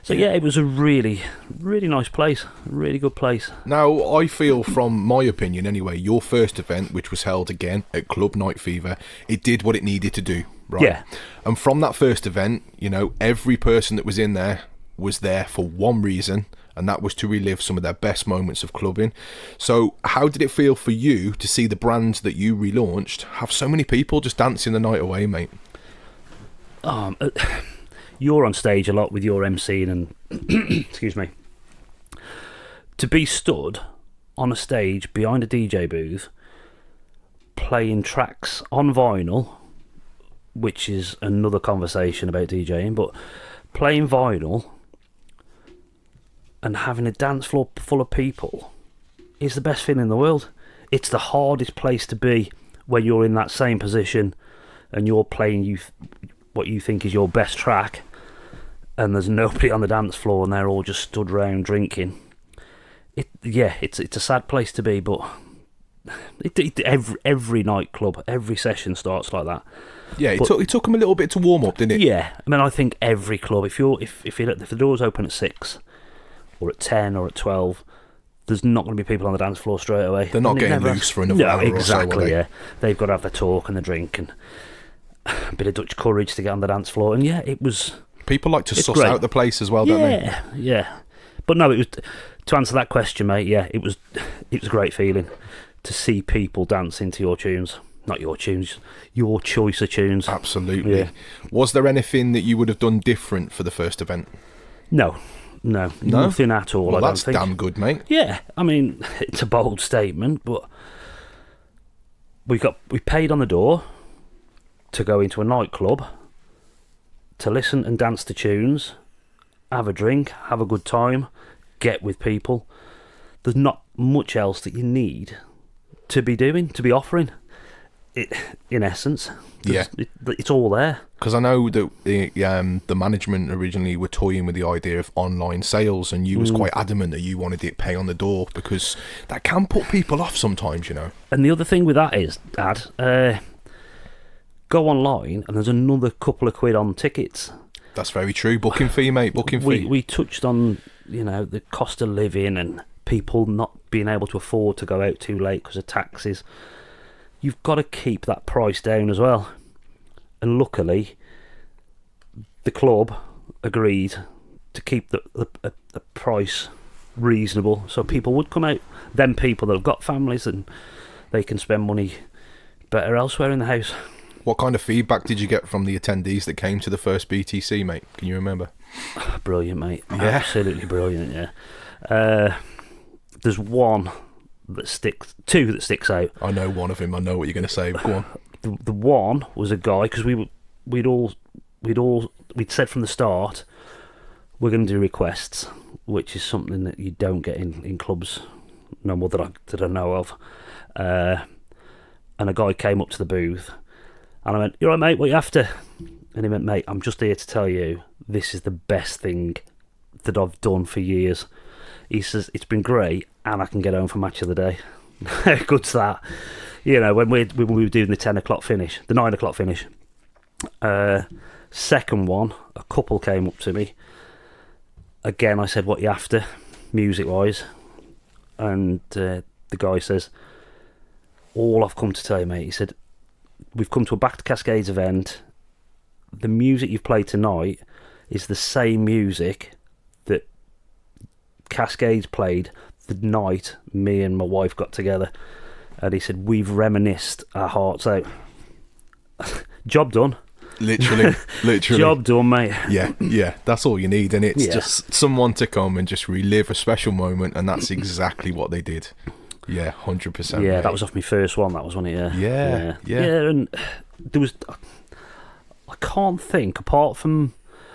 B: So yeah, it was a really, really nice place, a really good place. Now, I feel, from my opinion anyway, your first event, which was held again at Club Night Fever, it did what it needed to do, right? Yeah. And from that first event, every person that was in there was there for one reason, and that was to relive some of their best moments of clubbing. So how did it feel for you to see the brand that you relaunched have so many people just dancing the night away, mate? You're on stage a lot with your MCing and excuse me. To be stood on a stage behind a DJ booth playing tracks on vinyl, which is another conversation about DJing, but playing vinyl and having a dance floor full of people is the best feeling in the world. It's the hardest place to be when you're in that same position and you're playing what you think is your best track, and there's nobody on the dance floor and they're all just stood round drinking. It's a sad place to be, but every nightclub, every session starts like that.
A: Yeah, it took them a little bit to warm up, didn't it?
B: Yeah, I mean, I think every club, if the doors open at 6 or at 10 or at 12, there's not going to be people on the dance floor straight away.
A: They're not getting loose for another hour
B: exactly,
A: or so, are they?
B: Yeah. They've got to have the talk and the drink and a bit of Dutch courage to get on the dance floor. And yeah, it was...
A: People like to suss out the place as well, don't they?
B: Yeah. But no, it was... To answer that question, mate, yeah, it was a great feeling to see people dancing to your tunes. Not your tunes, your choice of tunes.
A: Absolutely.
B: Yeah.
A: Was there anything that you would have done different for the first event?
B: No, nothing at all.
A: Well,
B: I
A: that's
B: don't think.
A: damn good, mate.
B: Yeah, I mean, it's a bold statement, but we paid on the door to go into a nightclub to listen and dance to tunes, have a drink, have a good time, get with people. There's not much else that you need to be doing, to be offering. It, in essence, it's all there.
A: Because I know that the management originally were toying with the idea of online sales, and you was quite adamant that you wanted it pay on the door because that can put people off sometimes, you know.
B: And the other thing with that is, Dad, go online and there's another couple of quid on tickets. That's
A: very true. Booking fee, mate. Booking fee.
B: We touched on, the cost of living and people not being able to afford to go out too late because of taxes. You've got to keep that price down as well. And luckily, the club agreed to keep the price reasonable, so people would come out. Them people that have got families and they can spend money better elsewhere in the house.
A: What kind of feedback did you get from the attendees that came to the first BTC, mate? Can you remember?
B: Brilliant, mate.
A: Yeah.
B: Absolutely brilliant, yeah. There's two that sticks out.
A: I know one of them. I know what you're going to say. Go on.
B: The one was a guy, because we'd said from the start we're going to do requests, which is something that you don't get in clubs no more that I know of. And a guy came up to the booth and I went, "You all right, mate, what you after?" And he went, "Mate, I'm just here to tell you this is the best thing that I've done for years." He says, "It's been great and I can get home for match of the day." How good's that? When we were doing the 10 o'clock finish, the 9 o'clock finish. Second one, a couple came up to me. Again, I said, "What you after, music-wise?" And the guy says, "All I've come to tell you, mate," he said, "we've come to a Back to Cascades event. The music you've played tonight is the same music that Cascades played the night me and my wife got together." And he said, "We've reminisced our hearts out." Job done.
A: Literally.
B: Job done, mate.
A: Yeah, that's all you need, and it's just someone to come and just relive a special moment, and that's exactly what they did. Yeah, 100%.
B: Yeah,
A: mate.
B: that was off my first one, that was one,
A: Yeah.
B: And there was... I can't think, apart from...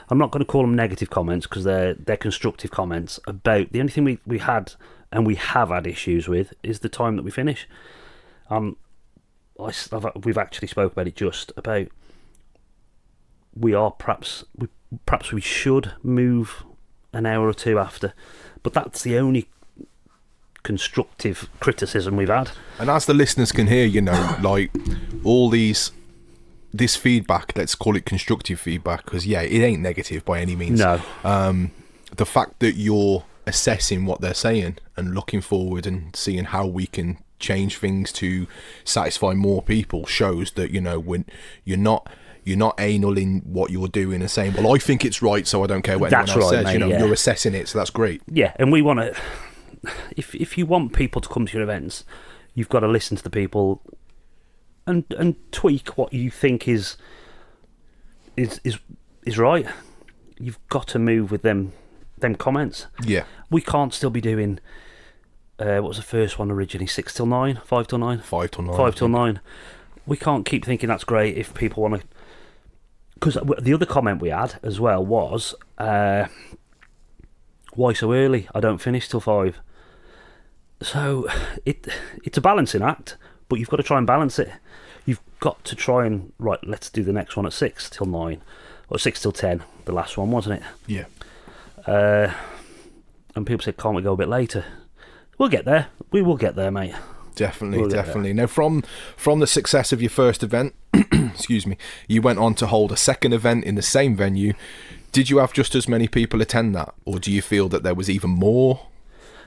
B: I'm not going to call them negative comments, because they're constructive comments about... The only thing we had, and we have had issues with, is the time that we finish. We've actually spoke about it just about... Perhaps we should move an hour or two after, but that's the only constructive criticism we've had.
A: And as the listeners can hear, like all this feedback, let's call it constructive feedback, because it ain't negative by any means.
B: No.
A: The fact that you're assessing what they're saying and looking forward and seeing how we can change things to satisfy more people shows that when you're not anal in what you're doing and saying, "Well, I think it's right, so I don't care what anyone else says."
B: Mate,
A: you're assessing it, so that's great.
B: Yeah, and we want to. If you want people to come to your events, you've got to listen to the people and tweak what you think is right. You've got to move with them comments.
A: Yeah,
B: we can't still be doing. What was the first one originally? 6 till 9, 5 till 9,
A: 5 till 9,
B: 5 till 9. We can't keep thinking that's great if people want to. Because the other comment we had as well was, Why so early? I don't finish till 5. So it's a balancing act, but you've got to try and balance it. You've got to try and, right, let's do the next one at 6 till 9, or 6 till 10, the last one, wasn't it?
A: Yeah.
B: And people said, can't we go a bit later? We'll get there. We will get there, mate.
A: Definitely. Now, from the success of your first event, excuse me, you went on to hold a second event in the same venue. Did you have just as many people attend that, or do you feel that there was even more?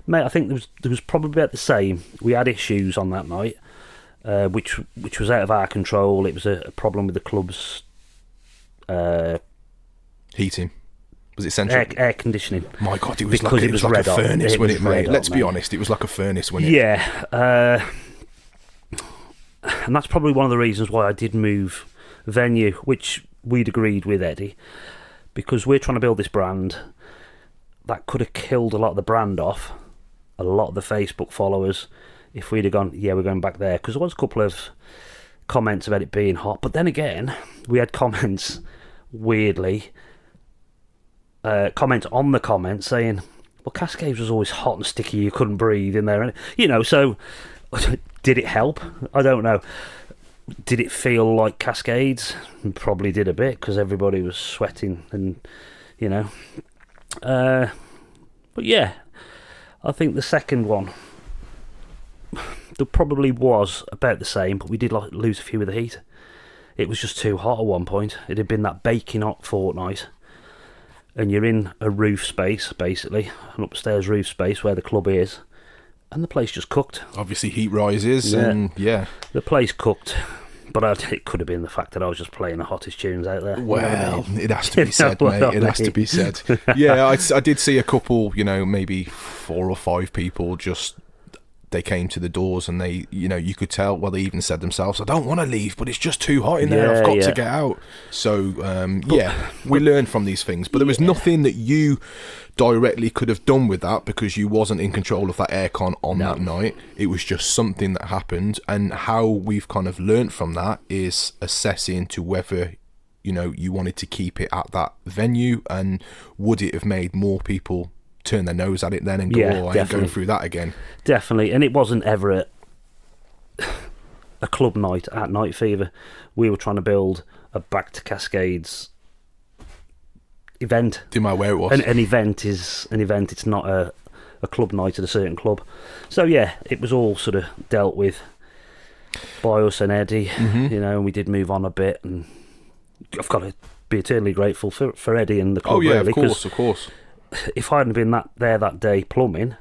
B: Mate, I think there was probably about the same. We had issues on that night, which was out of our control. It was a problem with the club's
A: heating. Was it central?
B: Air conditioning.
A: My God, it was like a furnace, wasn't it, mate? Let's be honest, it was like a furnace, wasn't it?
B: Yeah. And that's probably one of the reasons why I did move venue, which we'd agreed with Eddie, because we're trying to build this brand. That could have killed a lot of the brand off, a lot of the Facebook followers, if we'd have gone, yeah, we're going back there. Because there was a couple of comments about it being hot. But then again, we had comments, weirdly, comment on the comment saying, well, Cascades was always hot and sticky, you couldn't breathe in there. You know, so did it help? I don't know. Did it feel like Cascades? Probably did a bit, because everybody was sweating and, you know. But yeah, I think the second one, there probably was about the same, but we did lose a few of the heat. It was just too hot at one point. It had been that baking hot fortnight. And you're in a roof space, basically, an upstairs roof space where the club is, and the place just cooked.
A: Obviously, heat rises, and yeah.
B: The place cooked, but it could have been the fact that I was just playing the hottest tunes out there.
A: Well, it has to be said, mate. It has to be said. Yeah, I did see a couple, you know, maybe 4 or 5 people just... They came to the doors and they, you know, you could tell, well, they even said themselves, I don't want to leave, but it's just too hot in there. I've got to get out. So, we learn from these things. But there was nothing that you directly could have done with that, because you wasn't in control of that aircon on that night. It was just something that happened. And how we've kind of learned from that is assessing to whether, you know, you wanted to keep it at that venue, and would it have made more people turn their nose at it then and go, I ain't going through that again.
B: Definitely. And it wasn't ever a club night at Night Fever. We were trying to build a back to Cascades event.
A: Didn't matter where it was.
B: An event is an event. It's not a club night at a certain club. So yeah, it was all sort of dealt with by us and Eddie, you know, and we did move on a bit, and I've got to be eternally grateful for Eddie and the club.
A: Oh yeah,
B: really,
A: of course.
B: If I hadn't been there that day plumbing,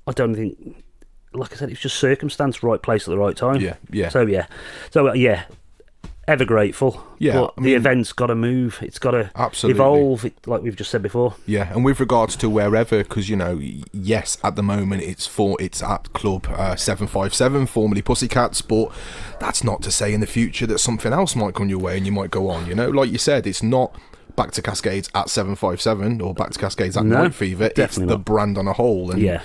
B: I don't think, like I said, it's just circumstance, right place at the right time.
A: Yeah.
B: So ever grateful.
A: Yeah,
B: but the event's got to move. It's got to evolve, like we've just said before.
A: Yeah, and with regards to wherever, because, you know, yes, at the moment it's at Club 757, formerly Pussycats, but that's not to say in the future that something else might come your way and you might go on. You know, like you said, it's not back to Cascades at 757 or back to Cascades at Night Fever. It's the brand on a whole. And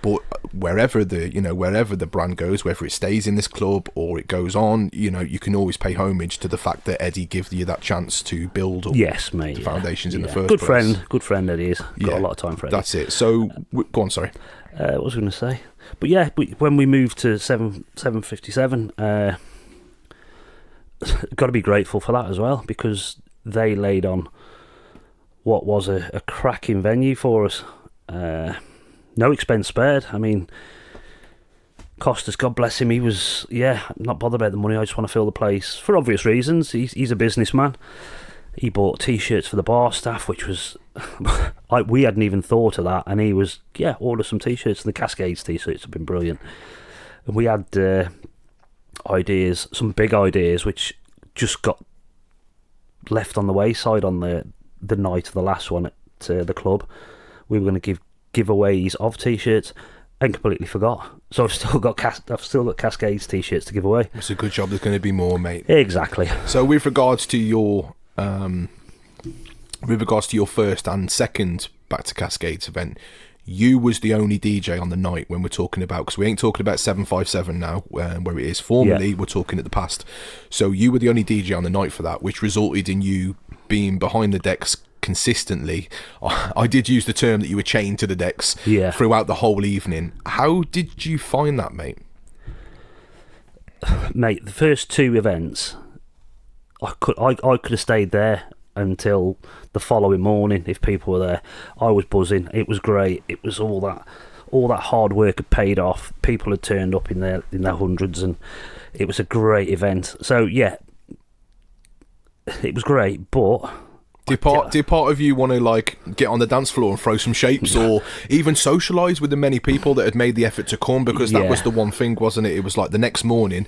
A: but wherever the brand goes, whether it stays in this club or it goes on, you know, you can always pay homage to the fact that Eddie gives you that chance to build up the foundations in the first place.
B: Good friend Eddie is. Got a lot of time for Eddie.
A: That's it. So go on, sorry.
B: What was I going to say? But yeah, when we moved to 757, got to be grateful for that as well, because they laid on what was a cracking venue for us. No expense spared. I mean, Costas, God bless him, he was, not bothered about the money. I just want to fill the place for obvious reasons. He's a businessman. He bought T-shirts for the bar staff, which was... we hadn't even thought of that. And he was, order some T-shirts. And the Cascades T-shirts have been brilliant. And we had ideas, some big ideas, which just got left on the wayside on the night of the last one at the club. We were going to give giveaways of T-shirts and completely forgot. So I've still got Cascades T-shirts to give away.
A: It's a good job. There's going to be more, mate.
B: Exactly.
A: So with regards to your first and second Back to Cascades event, you was the only DJ on the night when we're talking about, because we ain't talking about 757 now, where it is formerly, we're talking at the past. So you were the only DJ on the night for that, which resulted in you being behind the decks consistently. I did use the term that you were chained to the decks
B: Yeah.
A: throughout the whole evening. How did you find that, mate?
B: Mate, the first two events, I could have stayed there until the following morning if people were there. I was buzzing. It was great. It was all that hard work had paid off. People had turned up in their hundreds, and it was a great event. So yeah, it was great. But did
A: part of you want to like get on the dance floor and throw some shapes, or even socialise with the many people that had made the effort to come? Because that was the one thing, wasn't it? It was like the next morning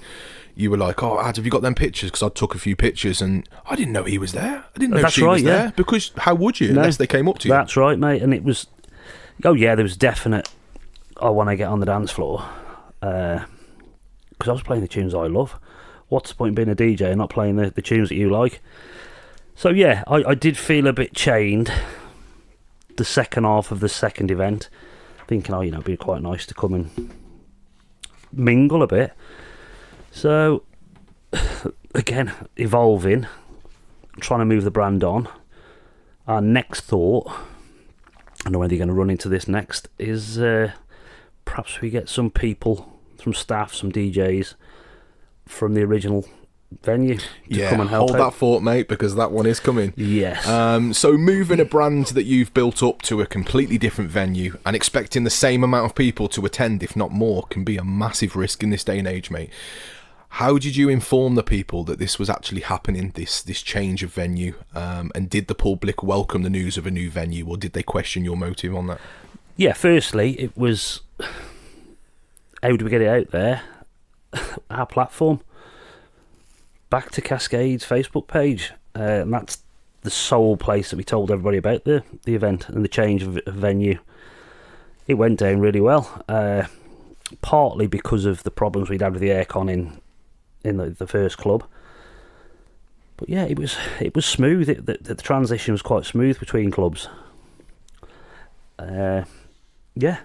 A: you were like, oh, Ad, have you got them pictures? Because I took a few pictures and I didn't know he was there. I didn't know she was there. Because how would you, unless they came up to you?
B: That's right, mate. And it was, oh yeah, there was definite, I want to get on the dance floor. Because I was playing the tunes I love. What's the point in being a DJ and not playing the tunes that you like? So yeah, I did feel a bit chained the second half of the second event, thinking, oh, it'd be quite nice to come and mingle a bit. So, again, evolving, trying to move the brand on. Our next thought, I don't know whether you're going to run into this next, is perhaps we get some people, some staff, some DJs from the original venue to come and help
A: hold
B: out.
A: that thought, mate, because that one is coming.
B: Yes.
A: So moving a brand that you've built up to a completely different venue and expecting the same amount of people to attend, if not more, can be a massive risk in this day and age, mate. How did you inform the people that this was actually happening, this change of venue? And did the public welcome the news of a new venue, or did they question your motive on that?
B: Yeah, firstly, it was, how do we get it out there? Our platform. Back to Cascades Facebook page. And that's the sole place that we told everybody about the event and the change of venue. It went down really well. Partly because of the problems we'd had with the aircon in the first club. But yeah, it was smooth. The transition was quite smooth between clubs. Yeah,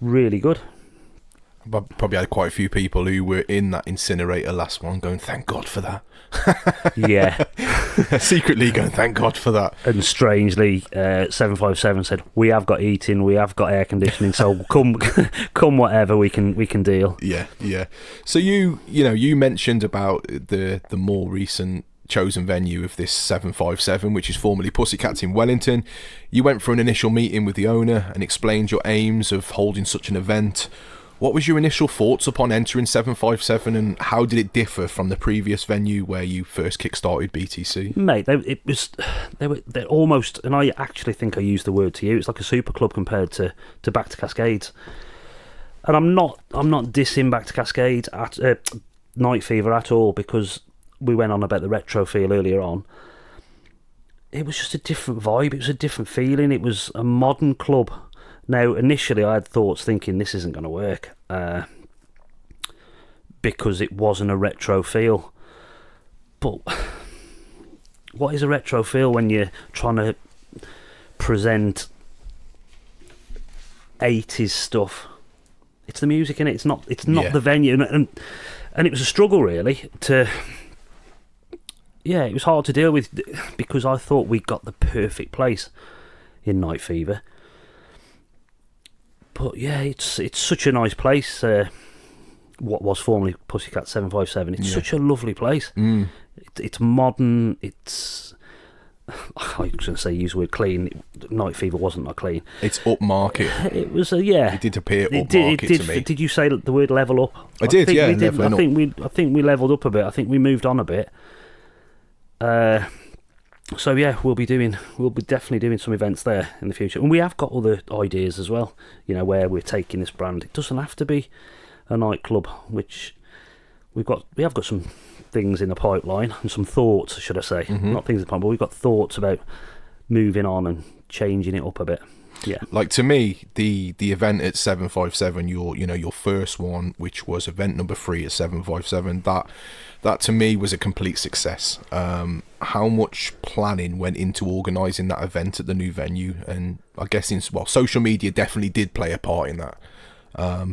B: really good.
A: Probably had quite a few people who were in that incinerator last one going, thank God for that.
B: Yeah.
A: Secretly going, thank God for that.
B: And strangely, 757 said, we have got heating, we have got air conditioning, so come whatever, we can deal.
A: Yeah. So you mentioned about the more recent chosen venue of this 757, which is formerly Pussycats in Wellington. You went for an initial meeting with the owner and explained your aims of holding such an event. What was your initial thoughts upon entering 757, and how did it differ from the previous venue where you first kick-started BTC?
B: Mate, they were almost, and I actually think I used the word to you, it's like a super club compared to Back to Cascades. And I'm not dissing Back to Cascades at Night Fever at all, because we went on about the retro feel earlier on. It was just a different vibe, it was a different feeling, it was a modern club. Now, initially I had thoughts thinking this isn't going to work because it wasn't a retro feel. But what is a retro feel when you're trying to present 80s stuff? It's the music in it. It's not the venue, and it was a struggle really to. Yeah, it was hard to deal with because I thought we got the perfect place in Night Fever. But yeah, it's such a nice place. What was formerly Pussycat 757. It's such a lovely place. It's modern. It's I was going to say use the word clean. Night Fever wasn't that clean.
A: It's upmarket.
B: It was yeah.
A: It did appear upmarket to me.
B: Did you say the word level up?
A: I did. Yeah, leveling up.
B: I think we leveled up a bit. I think we moved on a bit. So yeah, we'll be definitely doing some events there in the future, and we have got other ideas as well. Where we're taking this brand. It doesn't have to be a nightclub, which we have got some things in the pipeline and some thoughts, should I say? Not things in the pipeline, but we've got thoughts about moving on and changing it up a bit. Yeah.
A: Like to me, the event at 757, your first one, which was event number 3 at 757, that to me was a complete success. How much planning went into organising that event at the new venue? And I guess social media definitely did play a part in that.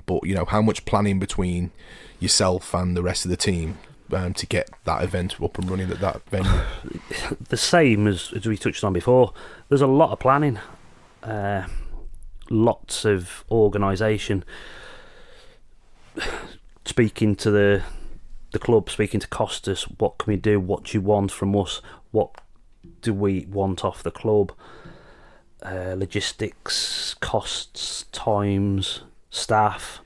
A: But how much planning between yourself and the rest of the team to get that event up and running at that venue?
B: The same as we touched on before. There's a lot of planning, lots of organisation. Speaking to the club, speaking to Costas, what can we do? What do you want from us? What do we want off the club? Logistics, costs, times, staff.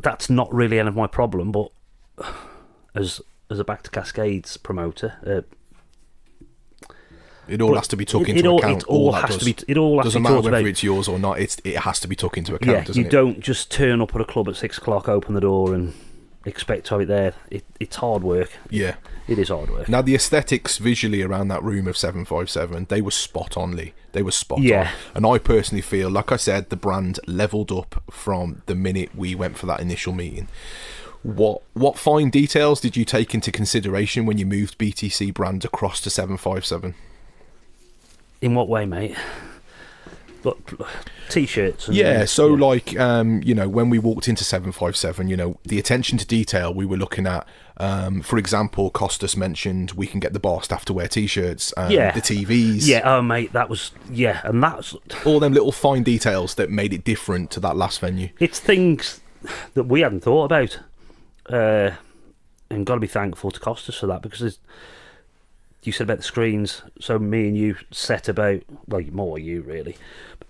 B: That's not really any of my problem, but as a Back to Cascades promoter,
A: it all has to be took into account.
B: It all has to be. It all has
A: doesn't
B: to be
A: matter whether
B: about.
A: It's yours or not. It has to be took into account.
B: Yeah,
A: doesn't
B: you
A: it?
B: don't just turn up at a club at 6 o'clock, open the door, and expect to have it there. It's hard work.
A: Yeah,
B: it is hard work.
A: Now the aesthetics visually around that room of 757, they were spot on, Lee. They were spot on. And I personally feel, like I said, the brand leveled up from the minute we went for that initial meeting. What fine details did you take into consideration when you moved BTC brand across to 757?
B: In what way, mate? Look, T-shirts.
A: Like, when we walked into 757, the attention to detail we were looking at. For example, Costas mentioned we can get the bar staff to wear T-shirts. The TVs.
B: Yeah, oh, mate, that was... Yeah, and that's...
A: all them little fine details that made it different to that last venue.
B: It's things that we hadn't thought about. And got to be thankful to Costas for that, because you said about the screens, so me and you set about, well, more you really,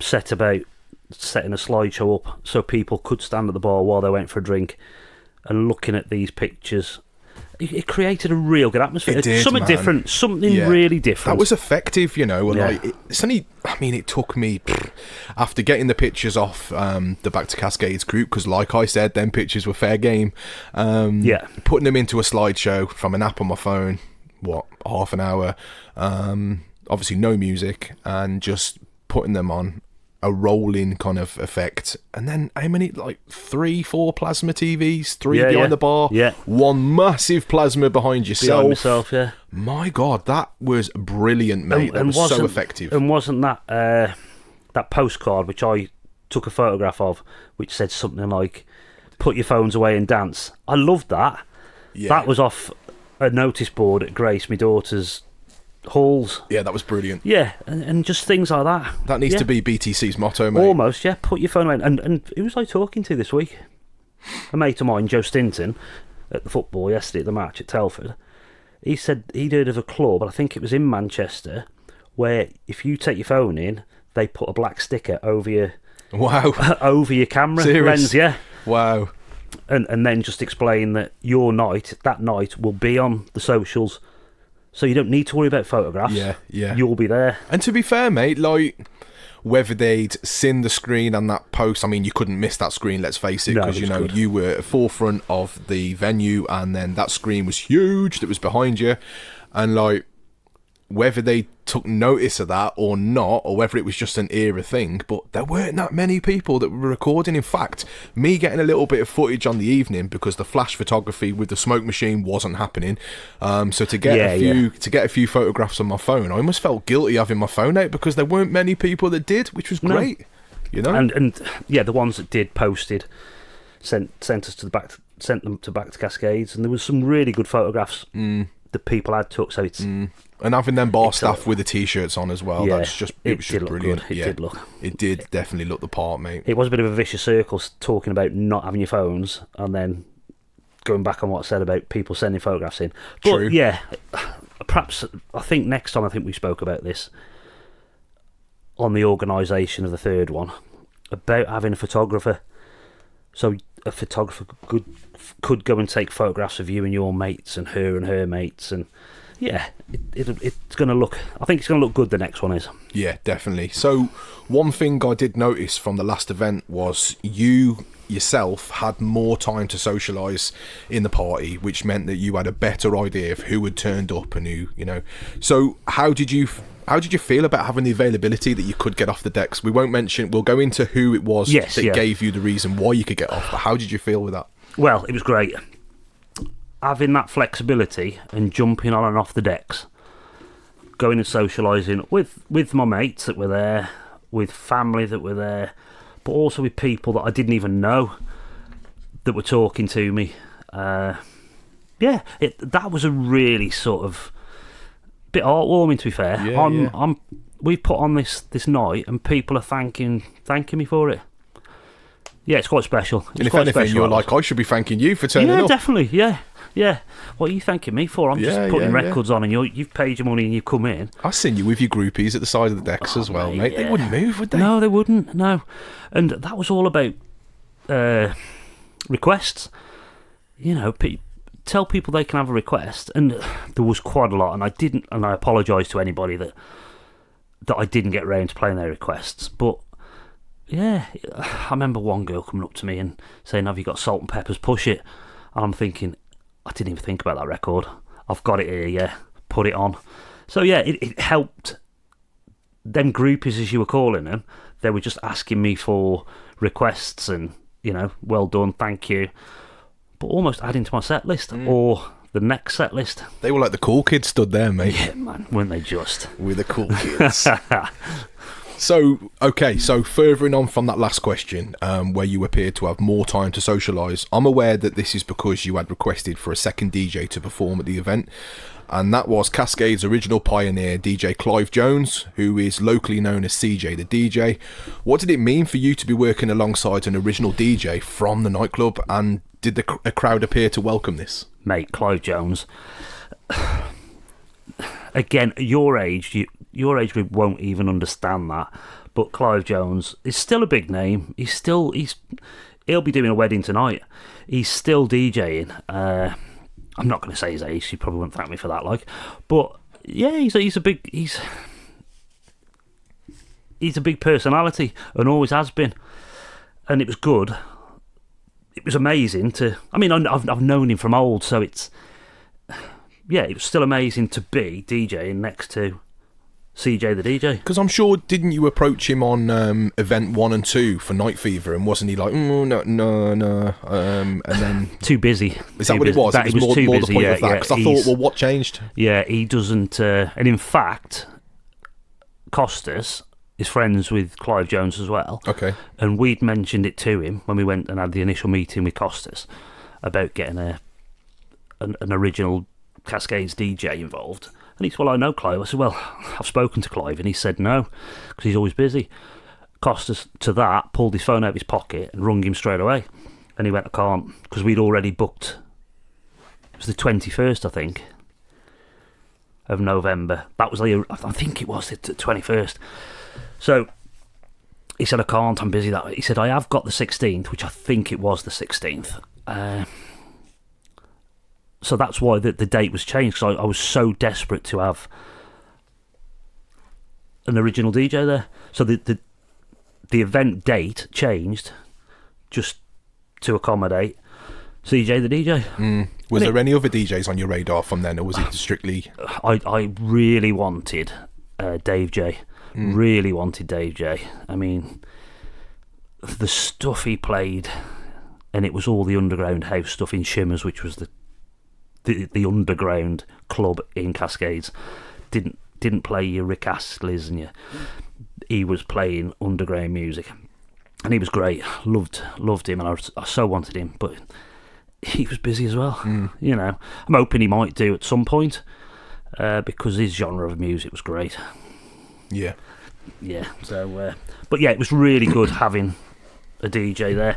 B: set about setting a slideshow up so people could stand at the bar while they went for a drink and looking at these pictures. It created a real good atmosphere.
A: It did,
B: something
A: man.
B: Different, something really different.
A: That was effective, and it took me, after getting the pictures off the Back to Cascades group, because like I said, them pictures were fair game, putting them into a slideshow from an app on my phone, half an hour, obviously no music, and just putting them on a rolling kind of effect. And then how many, 3-4 plasma TVs, 3 behind the bar, 1 massive plasma behind yourself. My God, that was brilliant, mate. That was so effective.
B: And wasn't that that postcard which I took a photograph of, which said something like, "Put your phones away and dance"? I loved that. That was off a notice board at Grace, my daughter's halls. Yeah,
A: that was brilliant.
B: Yeah, and just things like that.
A: That needs to be BTC's motto, mate.
B: Almost, yeah. Put your phone away. And who was I talking to this week? A mate of mine, Joe Stinton, at the football yesterday at the match at Telford. He said he'd heard of a club, and I think it was in Manchester, where if you take your phone in, they put a black sticker over your over your camera lens. Yeah.
A: Wow.
B: And then just explain that that night will be on the socials. So you don't need to worry about photographs.
A: Yeah.
B: You'll be there.
A: And to be fair, mate, whether they'd seen the screen and that post, I mean, you couldn't miss that screen, let's face it, because, you were at the forefront of the venue, and then that screen was huge that was behind you. And, whether they took notice of that or not, or whether it was just an era thing, but there weren't that many people that were recording. In fact, me getting a little bit of footage on the evening, because the flash photography with the smoke machine wasn't happening, so to get a few photographs on my phone, I almost felt guilty having my phone out, because there weren't many people that did, which was great.
B: And the ones that did posted sent them to Back to Cascades, and there was some really good photographs that people had took. So it's
A: and having them bar staff with the T-shirts on as well. It was just brilliant.
B: It did look.
A: It did definitely look the part, mate.
B: It was a bit of a vicious circle talking about not having your phones, and then going back on what I said about people sending photographs in. But
A: True.
B: Yeah, perhaps I think next time we spoke about this on the organisation of the third one, about having a photographer. So a photographer could go and take photographs of you and your mates and her mates, and it's going to look. I think it's going to look good. The next one is.
A: Yeah, definitely. So one thing I did notice from the last event was you yourself had more time to socialise in the party, which meant that you had a better idea of who had turned up and who, So how did you feel about having the availability that you could get off the decks? We'll go into who it was that gave you the reason why you could get off, but how did you feel with that?
B: Well, it was great. Having that flexibility and jumping on and off the decks, going and socialising with my mates that were there, with family that were there, but also with people that I didn't even know that were talking to me. Yeah, that was a really sort of bit heartwarming, to be fair.
A: Yeah,
B: We've put on this night, and people are thanking me for it. Yeah, it's quite special.
A: And if anything, you're like, I should be thanking you for turning up.
B: Yeah, definitely. Yeah. What are you thanking me for? I'm just putting records on, and you've paid your money and you've come in.
A: I've seen you with your groupies at the side of the decks as well, mate.
B: Yeah.
A: They wouldn't move, would they?
B: No, they wouldn't. No, and that was all about requests. You know, tell people they can have a request, and there was quite a lot, and I apologise to anybody that I didn't get round to playing their requests, but yeah, I remember one girl coming up to me and saying, "Have you got Salt and Pepper's Push It?" And I'm thinking, I didn't even think about that record. I've got it here, yeah, put it on. So yeah, it helped. Them groupies, as you were calling them, they were just asking me for requests and, you know, well done, thank you, but almost adding to my set list or the next set list.
A: They were like the cool kids stood there, mate.
B: Yeah, man, weren't they just?
A: We're the cool kids. So furthering on from that last question, where you appeared to have more time to socialise, I'm aware that this is because you had requested for a second DJ to perform at the event, and that was Cascades' original pioneer, DJ Clive Jones, who is locally known as CJ the DJ. What did it mean for you to be working alongside an original DJ from the nightclub, and did a crowd appear to welcome this?
B: Mate, Clive Jones. Again, your age group won't even understand that. But Clive Jones is still a big name. He'll be doing a wedding tonight. He's still DJing. I'm not going to say his age. He probably won't thank me for that. But yeah, he's a big personality and always has been. And it was good. It was amazing to. I mean, I've known him from old, so it's. Yeah, it was still amazing to be DJing next to CJ the DJ. Because
A: I'm sure, didn't you approach him on event 1 and 2 for Night Fever, and wasn't he like, no, and then
B: too busy?
A: Is that what it was? It was more the point of that. Because I thought, well, what changed?
B: Yeah, he doesn't. And in fact, Costas is friends with Clive Jones as well.
A: Okay.
B: And we'd mentioned it to him when we went and had the initial meeting with Costas about getting an original Cascades DJ involved. And he said, well, I know Clive. I said, well, I've spoken to Clive, and he said no, because he's always busy. Costas, to that, pulled his phone out of his pocket and rung him straight away. And he went, I can't, because we'd already booked. It was the 21st, I think, of November. That was I think it was the 21st. So he said, I can't, I'm busy. He said, I have got the 16th, which I think it was the 16th. So that's why the date was changed, because I was so desperate to have an original DJ there. So the event date changed just to accommodate CJ the DJ.
A: Was there any other DJs on your radar from then, or was it strictly...
B: I really wanted Dave J. Really wanted Dave J. I mean, the stuff he played, and it was all the underground house stuff in Shimmers, which was the underground club in Cascades. Didn't play your Rick Astley's and he was playing underground music, and he was great. Loved him, and I so wanted him, but he was busy as well. You know, I'm hoping he might do at some point, because his genre of music was great.
A: Yeah.
B: So, but yeah, it was really good having a DJ there.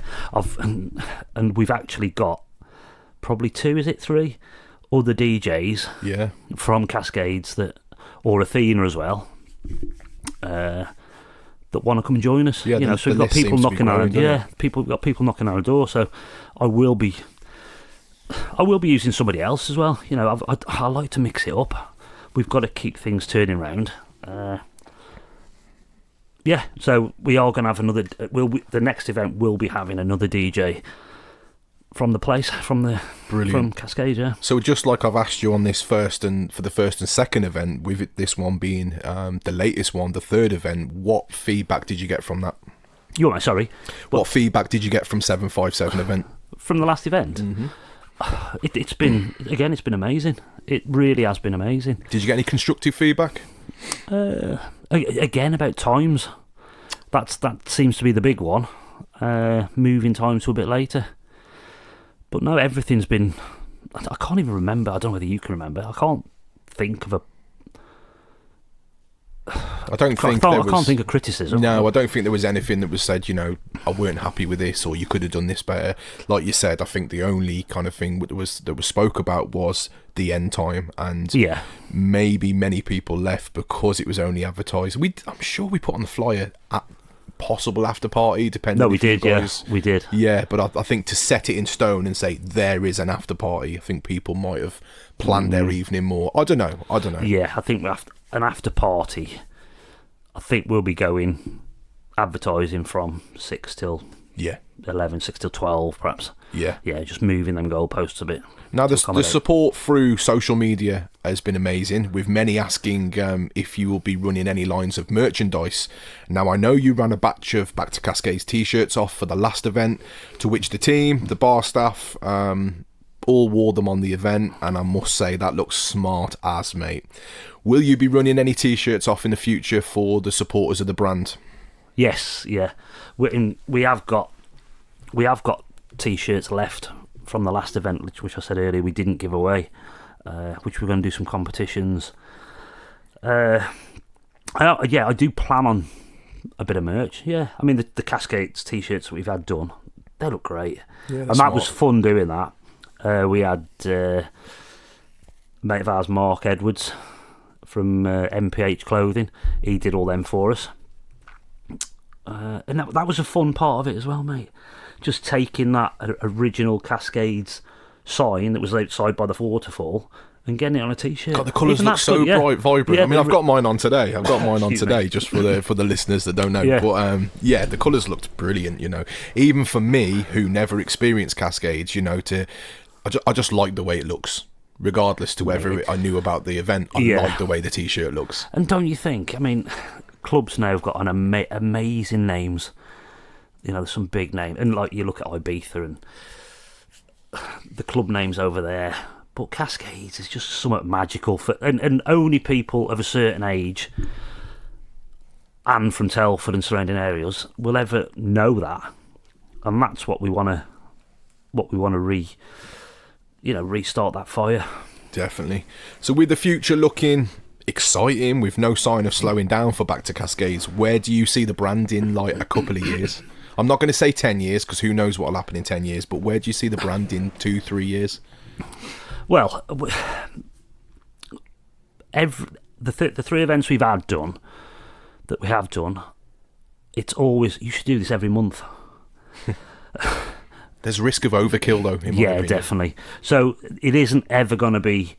B: And we've actually got probably 3 other DJs from Cascades or Athena as well, that want to come and join us.
A: Yeah,
B: so we've got people knocking on our knocking on our door. So I will be using somebody else as well. You know, I like to mix it up. We've got to keep things turning round. So we are going to have another. The next event will be having another DJ from the place, from Cascades, yeah.
A: So just like I've asked you on this for the first and second event, with this one being the latest one, the third event, what feedback did you get from that?
B: What
A: feedback did you get from 757 event?
B: From the last event? It's been amazing. It really has been amazing.
A: Did you get any constructive feedback?
B: Again, about times. That seems to be the big one. Moving time to a bit later. But no, everything's been I can't even remember. I don't know whether you can remember. I can't think of a.
A: I can't
B: think of criticism.
A: No, I don't think there was anything that was said, I weren't happy with this, or you could have done this better. Like you said, I think the only kind of thing that was spoke about was the end time, and maybe many people left because it was only advertised. I'm sure we put on the flyer at possible after party, depending.
B: No, we did. We did.
A: Yeah, but I think to set it in stone and say there is an after party, I think people might have planned their evening more. I don't know.
B: Yeah, I think an after party. I think we'll be going advertising from 6 till 11, 6 till 12 perhaps. Yeah, just moving them goalposts a bit.
A: Now the support through social media has been amazing, with many asking if you will be running any lines of merchandise. Now I know you ran a batch of Back to Cascades t-shirts off for the last event, to which the team, the bar staff, all wore them on the event, and I must say that looks smart as, mate. Will you be running any t-shirts off in the future for the supporters of the brand?
B: Yes, yeah. We have got t-shirts left from the last event, which I said earlier we didn't give away, which we're going to do some competitions. I do plan on a bit of merch. Yeah, I mean the Cascades t-shirts that we've had done, they look great, and that was fun doing that. We had a mate of ours, Mark Edwards, from MPH Clothing. He did all them for us, and that was a fun part of it as well, mate. Just taking that original Cascades sign that was outside by the waterfall and getting it on a t-shirt.
A: God, the colours look so bright, vibrant. Yeah, I mean, I've got mine on today. Just for the listeners that don't know. Yeah. But the colours looked brilliant. Even for me, who never experienced Cascades, I just like the way it looks. Regardless to whether I knew about the event, I like the way the t-shirt looks.
B: And don't you think? I mean, clubs now have got amazing names. There's some big names, and like you look at Ibiza and the club names over there. But Cascades is just somewhat magical and only people of a certain age and from Telford and surrounding areas will ever know that, and that's what we want to restart that fire.
A: Definitely. So with the future looking exciting, with no sign of slowing down for Back to Cascades, where do you see the brand in like a couple of years? I'm not going to say 10 years, because who knows what will happen in 10 years, but where do you see the brand in 2-3 years?
B: Well, the 3 events we have done, it's always, you should do this every month.
A: There's risk of overkill, though, in my opinion.
B: Definitely. So it isn't ever going to be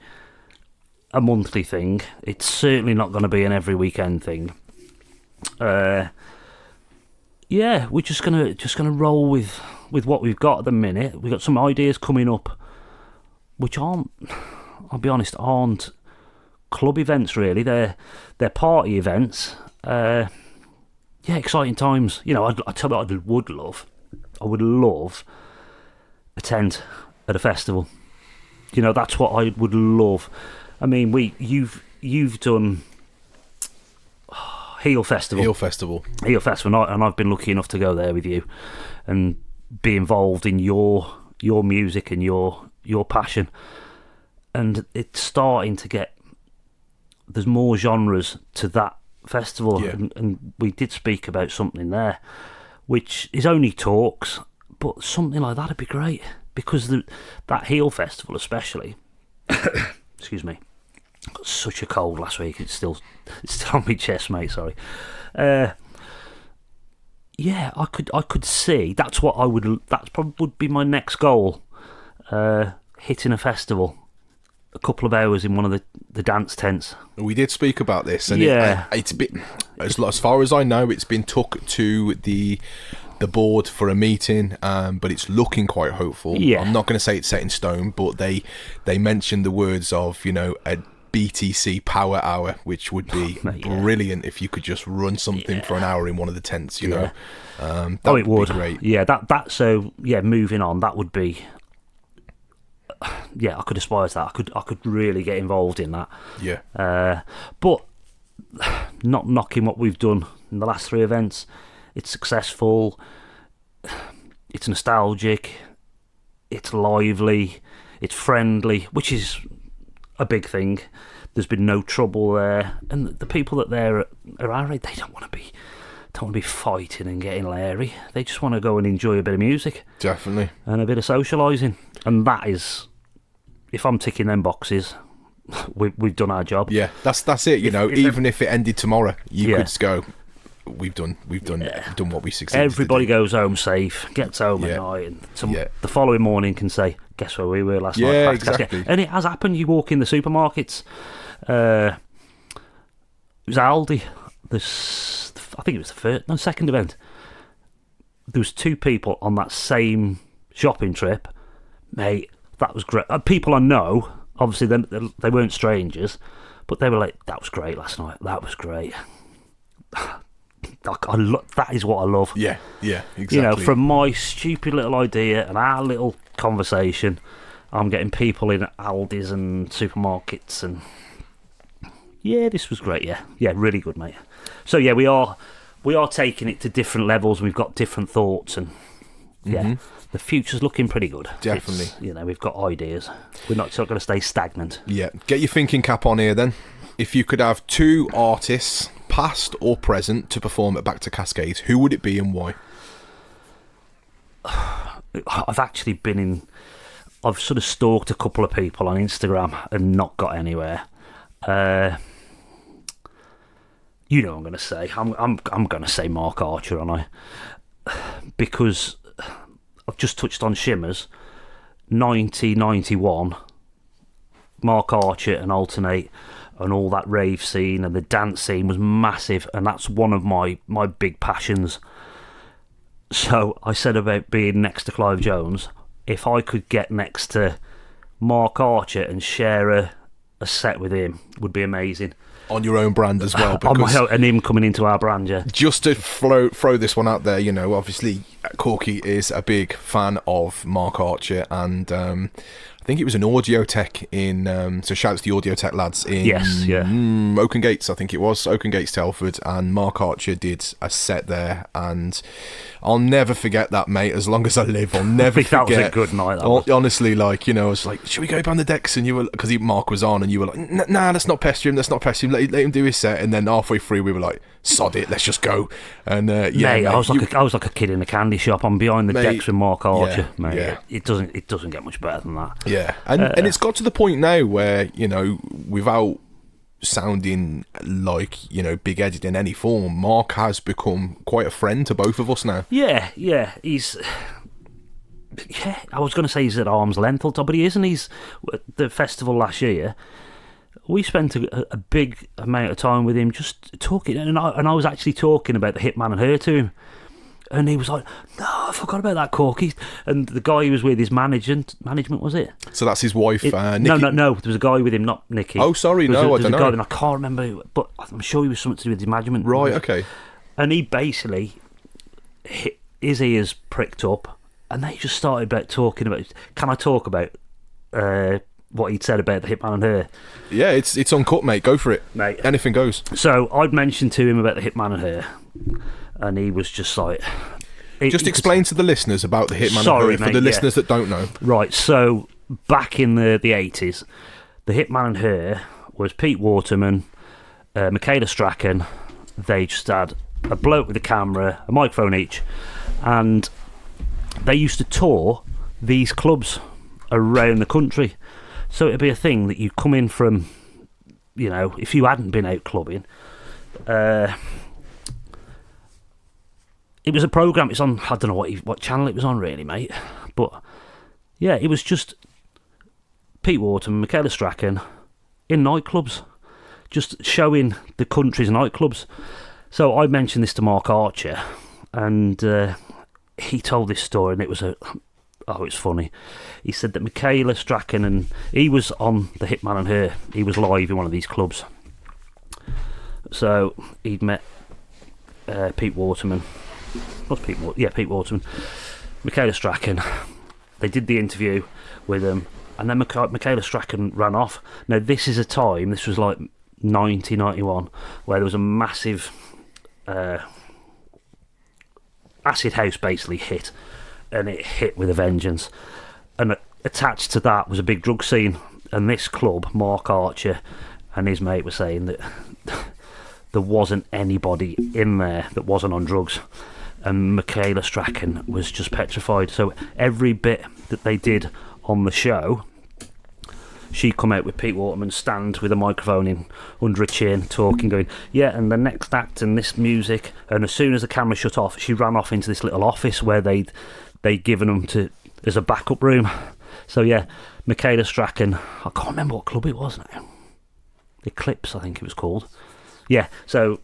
B: a monthly thing. It's certainly not going to be an every weekend thing. We're just gonna roll with what we've got at the minute. We've got some ideas coming up, which I'll be honest, aren't club events really. They're party events. Exciting times. I tell you what I would love a tent at a festival. That's what I would love. I mean, you've done Heel Festival, and I've been lucky enough to go there with you and be involved in your music and your passion. And it's starting to get, there's more genres to that festival, and we did speak about something there, which is only talks, but something like that would be great, because that Heel Festival especially, excuse me, got such a cold last week. It's still on my chest, mate. Sorry. I could see. That's probably would be my next goal. Hitting a festival, a couple of hours in one of the dance tents.
A: We did speak about this, and it's been, as far as I know, it's been took to the board for a meeting, but it's looking quite hopeful. I'm not going to say it's set in stone, but they mentioned the words of a BTC power hour, which would be brilliant if you could just run something for an hour in one of the tents. That
B: it would be great. Moving on, that would be. I could aspire to that. I could really get involved in that. But not knocking what we've done in the last 3 events. It's successful. It's nostalgic. It's lively. It's friendly, which is a big thing. There's been no trouble there, and the people that are our age, they don't want to be fighting and getting leery. They just want to go and enjoy a bit of music,
A: Definitely.
B: and a bit of socialising. And that is, if I'm ticking them boxes, we've done our job.
A: Yeah, that's it. Even if it ended tomorrow, you could just go, we've done what we succeeded.
B: Everybody
A: to do.
B: goes home safe, gets home at night, and the following morning can say, guess where we were last night?
A: Yeah, exactly.
B: And it has happened. You walk in the supermarkets. It was Aldi. I think it was the second event. There was 2 people on that same shopping trip. Mate, that was great. People I know, obviously they weren't strangers, but they were like, that was great last night. That was great. That is what I love.
A: Yeah, exactly.
B: From my stupid little idea and our little conversation, I'm getting people in Aldi's and supermarkets, and this was great. Yeah, really good, mate. So we are taking it to different levels. We've got different thoughts, and the future's looking pretty good.
A: Definitely.
B: We've got ideas. We're not going to stay stagnant.
A: Yeah, get your thinking cap on here then. If you could have 2 artists, past or present, to perform at Back to Cascades, who would it be and why?
B: I've actually I've sort of stalked a couple of people on Instagram and not got anywhere. You know what I'm going to say. I'm going to say Mark Archer, aren't I? Because I've just touched on Shimmers. 1991, Mark Archer and Alternate and all that rave scene and the dance scene was massive, and that's one of my big passions. So I said about being next to Clive Jones. If I could get next to Mark Archer and share a set with him, would be amazing.
A: On your own brand as well.
B: On my own, and him coming into our brand, yeah.
A: Just to throw this one out there, obviously Korky is a big fan of Mark Archer, and I think it was an audio tech in, so shouts to the audio tech lads in Oaken Gates, I think it was, Oaken Gates, Telford, and Mark Archer did a set there, and I'll never forget that, mate, as long as I live. I'll never forget.
B: That was a good night.
A: Honestly, I was like, should we go behind the decks? And you were, because Mark was on, and you were like, nah, let's not pester him, let him do his set. And then halfway through, we were like, sod it, let's just go. And
B: mate, I was like a kid in a candy shop. I'm behind the decks with Mark Archer, mate. Yeah. It doesn't get much better than that.
A: Yeah, and it's got to the point now where, without sounding like, big-headed in any form, Mark has become quite a friend to both of us now.
B: Yeah, he's... Yeah, I was going to say he's at arm's length, but he isn't. He's at the festival last year. We spent a big amount of time with him just talking, and I was actually talking about the Hitman and Her to him. And he was like, no, I forgot about that, Korky. And the guy he was with, his management, was it?
A: So that's his wife, Nikki?
B: No. There was a guy with him, not Nikki.
A: Oh, sorry, I don't know.
B: And I can't remember who, but I'm sure he was something to do with his management.
A: Right, okay.
B: And he basically, his ears pricked up, and they just started talking about, can I talk about what he'd said about the Hitman and Her?
A: Yeah, it's uncut, mate. Go for it.
B: Mate.
A: Anything goes.
B: So I'd mentioned to him about the Hitman and Her, and he was just like...
A: Just explain to the listeners about the Hitman and Her, for the listeners that don't know.
B: Right, so back in the 80s, the Hitman and Her was Pete Waterman, Michaela Strachan. They just had a bloke with a camera, a microphone each, and they used to tour these clubs around the country. So it'd be a thing that you come in from, if you hadn't been out clubbing, it was a programme. It's on, I don't know what channel it was on really, mate. But yeah, it was just Pete Waterman, Michaela Strachan in nightclubs, just showing the country's nightclubs. So I mentioned this to Mark Archer, and he told this story, and it was it's funny. He said that Michaela Strachan, and he was on the Hitman and Her. He was live in one of these clubs. So he'd met Pete Waterman. Pete Waterman. Michaela Strachan. They did the interview with him, and then Michaela Strachan ran off. Now this is a time, this was like 1991, where there was a massive acid house basically hit, and it hit with a vengeance. And attached to that was a big drug scene, and this club, Mark Archer and his mate were saying that there wasn't anybody in there that wasn't on drugs, and Michaela Strachan was just petrified. So every bit that they did on the show, she'd come out with Pete Waterman, stand with a microphone in under a chin, talking, going, yeah, and the next act and this music. And as soon as the camera shut off, she ran off into this little office where they'd given them as a backup room. So yeah, Michaela Strachan, I can't remember what club it was now. Eclipse, I think it was called. Yeah, so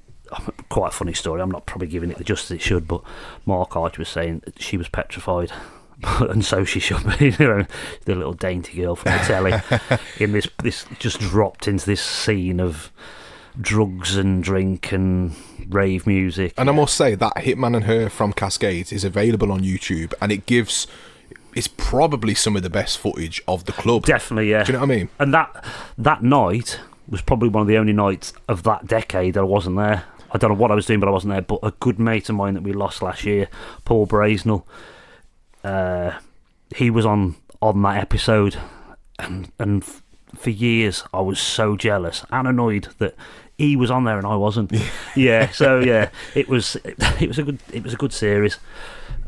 B: quite a funny story. I'm not probably giving it the justice it should, but Mark Archer was saying that she was petrified. And so she should be, the little dainty girl from the telly in this just dropped into this scene of drugs and drink and rave music.
A: And I must say that Hitman and Her from Cascades is available on YouTube, and it's probably some of the best footage of the club.
B: Definitely, yeah.
A: Do you know what I mean?
B: And that night was probably one of the only nights of that decade that I wasn't there. I don't know what I was doing, but I wasn't there. But a good mate of mine that we lost last year, Paul Brazenell, he was on that episode, and for years I was so jealous and annoyed that he was on there and I wasn't. Yeah, so yeah, it was a good series.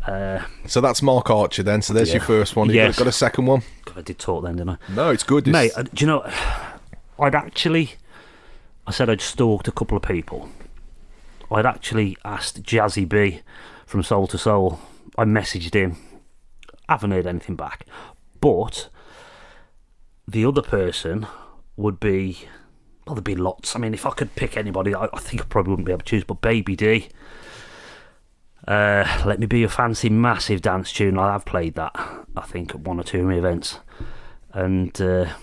A: So that's Mark Archer then. So there's your first one. You got a second one?
B: God, I did talk then, didn't I?
A: No, it's good.
B: Mate, do you know, I said I'd stalked a couple of people. I'd actually asked Jazzy B from Soul to Soul. I messaged him. Haven't heard anything back. But the other person would be, well, there'd be lots. I mean, if I could pick anybody, I think I probably wouldn't be able to choose, but Baby D. Let Me Be Your Fancy, massive dance tune. I have played that, I think, at one or two of my events. And a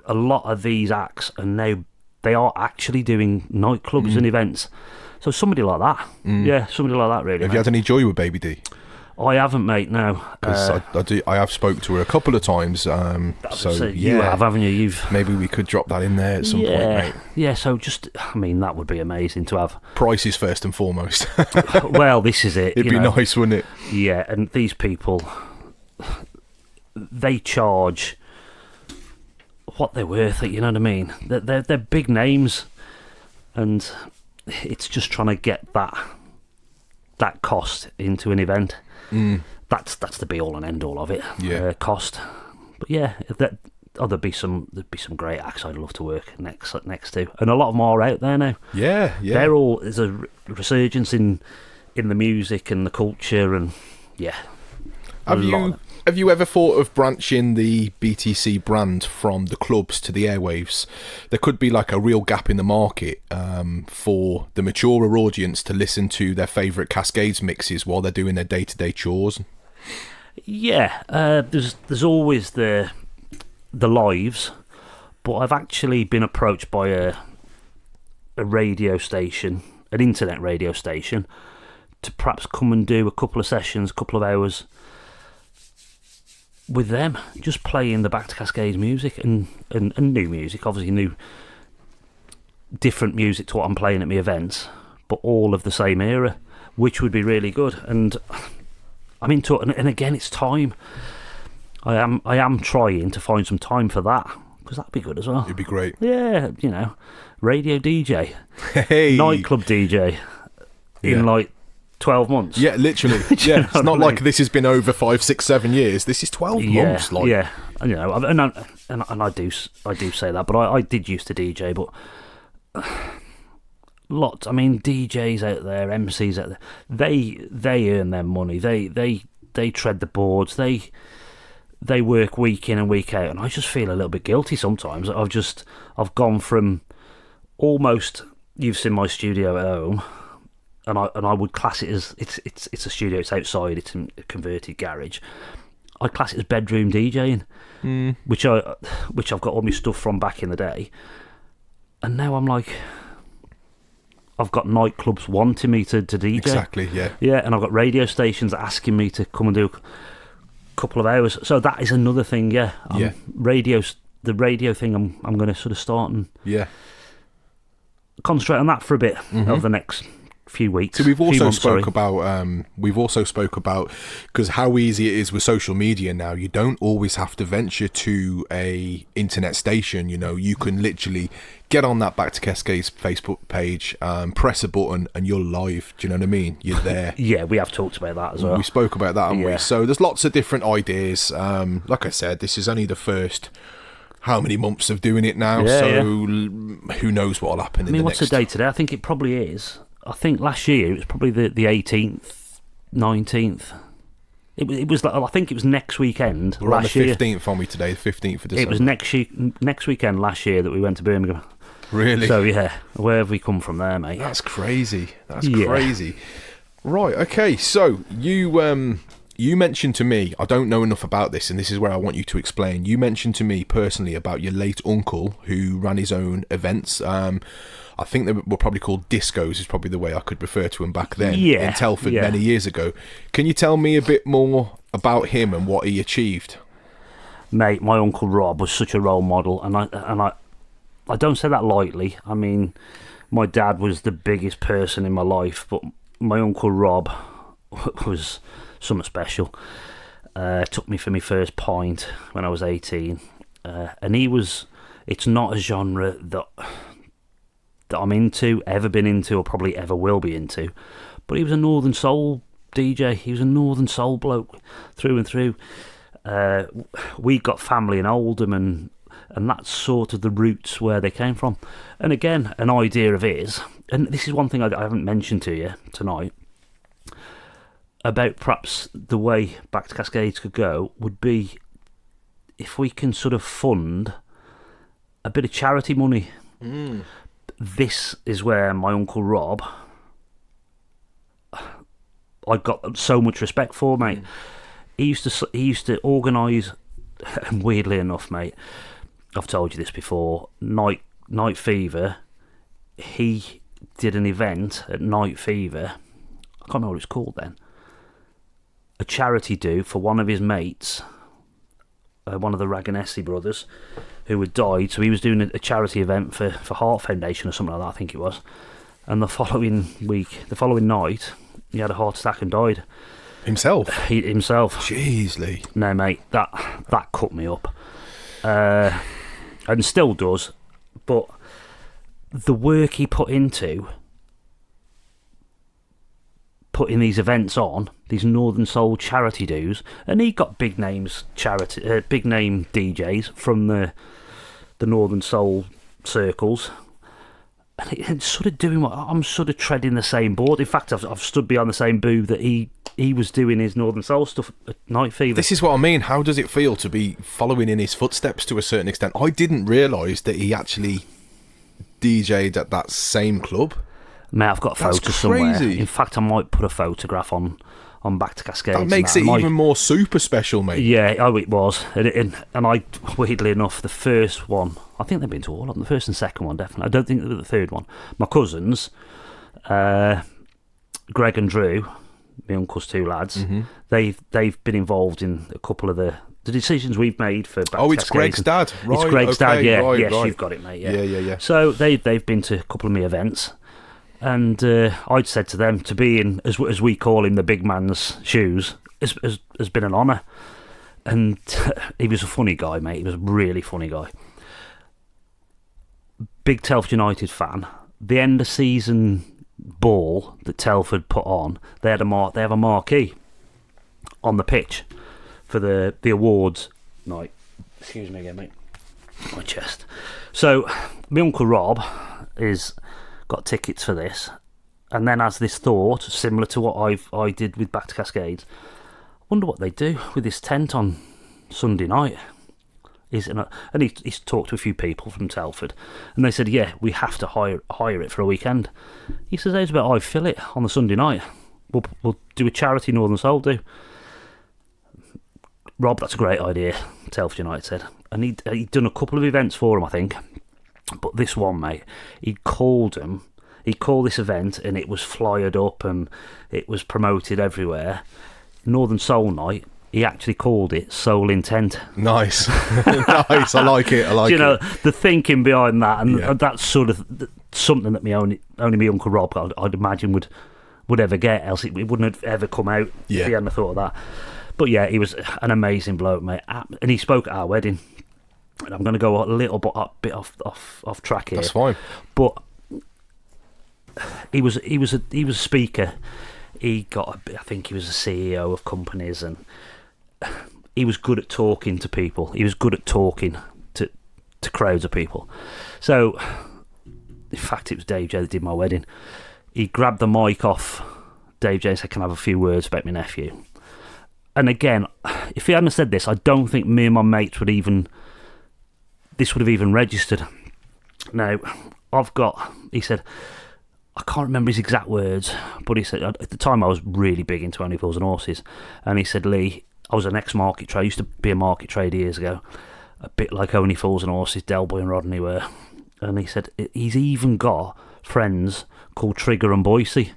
B: lot of these acts are now, they are actually doing nightclubs and events. So somebody like that. Yeah, somebody like that, really.
A: Have you had any joy with Baby D?
B: I haven't, mate, no.
A: Because I have spoke to her a couple of times. So
B: you have, haven't you?
A: Maybe we could drop that in there at some point, mate.
B: Yeah, so just, I mean, that would be amazing to have.
A: Prices first and foremost.
B: Well, this is it.
A: It'd be nice, wouldn't it?
B: Yeah, and these people, they charge what they're worth, you know what I mean? They're big names, and it's just trying to get that cost into an event. That's the be all and end all of it.
A: Yeah,
B: cost. But yeah, there'd be some great acts I'd love to work next to, and a lot of them are out there now.
A: Yeah.
B: There's a resurgence in the music and the culture, and yeah.
A: Have you ever thought of branching the BTC brand from the clubs to the airwaves? There could be like a real gap in the market for the maturer audience to listen to their favourite Cascades mixes while they're doing their day-to-day chores.
B: Yeah, there's always the lives, but I've actually been approached by a radio station, an internet radio station, to perhaps come and do a couple of sessions, a couple of hours with them, just playing the Back to Cascades music and new music, obviously new, different music to what I'm playing at my events, but all of the same era, which would be really good. And I'm into it, and again, it's time. I am trying to find some time for that, because that'd be good as well.
A: It'd be great.
B: Yeah, radio DJ,
A: hey,
B: nightclub DJ, in like 12 months.
A: Yeah, literally. Yeah, it's not like this has been over 5, 6, 7 years. This is 12 months. Like.
B: Yeah, and I do say that, but I did used to DJ, but lots. I mean, DJs out there, MCs out there, they earn their money. They tread the boards. They work week in and week out, and I just feel a little bit guilty sometimes. I've gone from almost. You've seen my studio at home. And I would class it as it's a studio. It's outside. It's in a converted garage. I class it as bedroom DJing, which I've got all my stuff from back in the day. And now I'm like, I've got nightclubs wanting me to DJ.
A: Exactly. Yeah.
B: Yeah, and I've got radio stations asking me to come and do a couple of hours. So that is another thing. Yeah. The radio thing. I'm going to sort of start and concentrate on that for a bit over the next few weeks.
A: So we've also
B: months,
A: spoke about because how easy it is with social media now. You don't always have to venture to a internet station. You know, you can literally get on that Back to Cascades Facebook page, press a button, and you're live. Do you know what I mean? You're there.
B: Yeah, we have talked about that as well.
A: We spoke about that, haven't we? So there's lots of different ideas. Like I said, this is only the first how many months of doing it now, who knows what'll happen in the next...
B: what's the date today? I think it probably is. I think last year it was probably the 18th, 19th. It was. I think it was next weekend.
A: We're
B: last
A: on the 15th
B: year.
A: for me today, the 15th of December.
B: It was next weekend last year that we went to Birmingham.
A: Really?
B: So yeah, where have we come from there, mate?
A: That's crazy. That's crazy. Right. Okay. So you mentioned to me, I don't know enough about this, and this is where I want you to explain. You mentioned to me personally about your late uncle who ran his own events. I think they were probably called discos, is probably the way I could refer to him back then in Telford many years ago. Can you tell me a bit more about him and what he achieved?
B: Mate, my Uncle Rob was such a role model, and I don't say that lightly. I mean, my dad was the biggest person in my life, but my Uncle Rob was something special. Took me for my first pint when I was 18, and it's not a genre that I'm into, ever been into, or probably ever will be into, but he was a Northern Soul DJ. He was a Northern Soul bloke through and through. We got family in Oldham, and that's sort of the roots where they came from. And again, an idea of his, and this is one thing I haven't mentioned to you tonight, about perhaps the way Back to Cascades could go, would be if we can sort of fund a bit of charity money. This is where my Uncle Rob, I got so much respect for, mate. He used to organise, and weirdly enough, mate, I've told you this before, Night Fever, he did an event at Night Fever, I can't remember what it's called then, a charity do for one of his mates, one of the Raganessi brothers, who had died. So he was doing a charity event for Heart Foundation or something like that, I think it was. And the following night, he had a heart attack and died.
A: Himself?
B: Himself.
A: Jeez, Lee.
B: No, mate, that cut me up. And still does. But the work he put into putting these events on, these Northern Soul charity dues, and he got big name DJs from the Northern Soul circles, and it's sort of doing what I'm sort of treading the same board. In fact, I've stood behind the same booth that he was doing his Northern Soul stuff at Night Fever. This
A: is what I mean. How does it feel to be following in his footsteps to a certain extent? I didn't realise that he actually DJ'd at that same club.
B: Mate, I've got photos somewhere. In fact, I might put a photograph on Back to Cascades.
A: That makes it even more super special, mate.
B: Yeah, it was. And I, weirdly enough, the first one, I think they've been to all of them, the first and second one, definitely. I don't think they were the third one. My cousins, Greg and Drew, my uncle's two lads, they've been involved in a couple of the decisions we've made for Back to Cascades.
A: It's Greg's dad, right?
B: It's Greg's dad, yeah.
A: Right,
B: yes,
A: right.
B: You've got it, mate, yeah.
A: Yeah.
B: So they've been to a couple of my events. And I'd said to them, to be in, as we call him, the big man's shoes, has been an honour. And he was a funny guy, mate. He was a really funny guy. Big Telford United fan. The end of season ball that Telford put on, they have a marquee on the pitch for the awards night. Excuse me again, mate. My chest. So my Uncle Rob is got tickets for this, and then has this thought similar to what I did with Back to Cascades. I wonder what they do with this tent on Sunday night. And he's talked to a few people from Telford, and they said, yeah, we have to hire it for a weekend. He says, how's about I fill it on the Sunday night? We'll do a charity Northern Soul do. Rob, that's a great idea, Telford United said. And he'd done a couple of events for him, I think. But this one, mate, he called this event, and it was flyered up and it was promoted everywhere. Northern Soul Night, he actually called it Soul Intent.
A: Nice. Nice, I like it.
B: You know, the thinking behind that, and that's sort of something that only my Uncle Rob, I'd imagine, would ever get, else it wouldn't have ever come out if he hadn't thought of that. But yeah, he was an amazing bloke, mate. And he spoke at our wedding. And I'm going to go a little bit off track here.
A: That's fine.
B: But he was a speaker. He got I think he was a CEO of companies, and he was good at talking to people. He was good at talking to crowds of people. So, in fact, it was Dave J that did my wedding. He grabbed the mic off Dave J and said, "Can I have a few words about my nephew?" And again, if he hadn't said this, I don't think me and my mates would have even registered. Now, he said, I can't remember his exact words, but he said, at the time I was really big into Only Fools and Horses, and he said, "Lee, I was an ex-market trader, I used to be a market trader years ago, a bit like Only Fools and Horses, Delboy and Rodney were." And he said, he's even got friends called Trigger and Boise.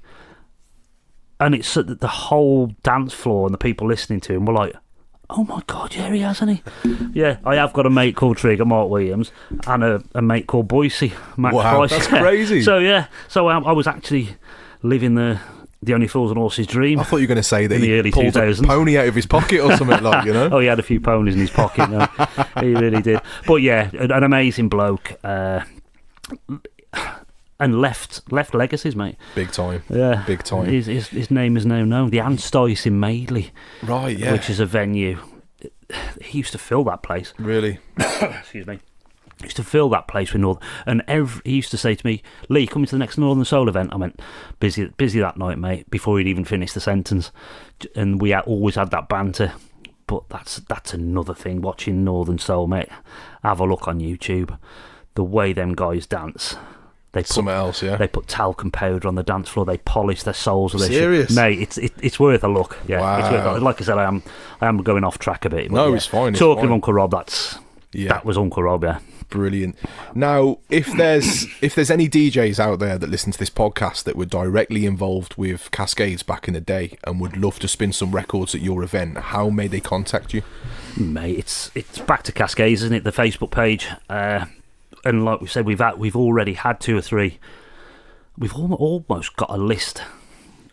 B: And it's the whole dance floor and the people listening to him were like, "Oh my God, yeah, he has, hasn't he?" Yeah, I have got a mate called Trigger, Mark Williams, and a mate called Boise, Max Price.
A: That's crazy.
B: So I was actually living the Only Fools and Horses dream.
A: I thought you were going to say that
B: he pulled
A: 2000s. A pony out of his pocket or something like, you know?
B: Oh, he had a few ponies in his pocket. No, he really did. But yeah, an amazing bloke. And left legacies, mate.
A: Big time.
B: Yeah.
A: Big time.
B: His name is now known. The Anstois in Madeley.
A: Right, yeah.
B: Which is a venue. He used to fill that place.
A: Really?
B: Excuse me. He used to fill that place with Northern. And he used to say to me, "Lee, coming to the next Northern Soul event." I went, busy that night, mate, before he'd even finished the sentence. And we always had that banter. But that's another thing, watching Northern Soul, mate. Have a look on YouTube. The way them guys dance.
A: Something else, yeah.
B: They put talcum powder on the dance floor. They polish their soles.
A: Serious?
B: Mate, it's worth a look. Yeah,
A: wow.
B: It's worth a look. Like I said, I am going off track a bit.
A: No,
B: yeah.
A: it's fine.
B: Talking of Uncle Rob, that was Uncle Rob, yeah.
A: Brilliant. Now, if there's any DJs out there that listen to this podcast that were directly involved with Cascades back in the day and would love to spin some records at your event, how may they contact you?
B: Mate, it's back to Cascades, isn't it? The Facebook page. And like we said, we've already had 2 or 3. We've almost got a list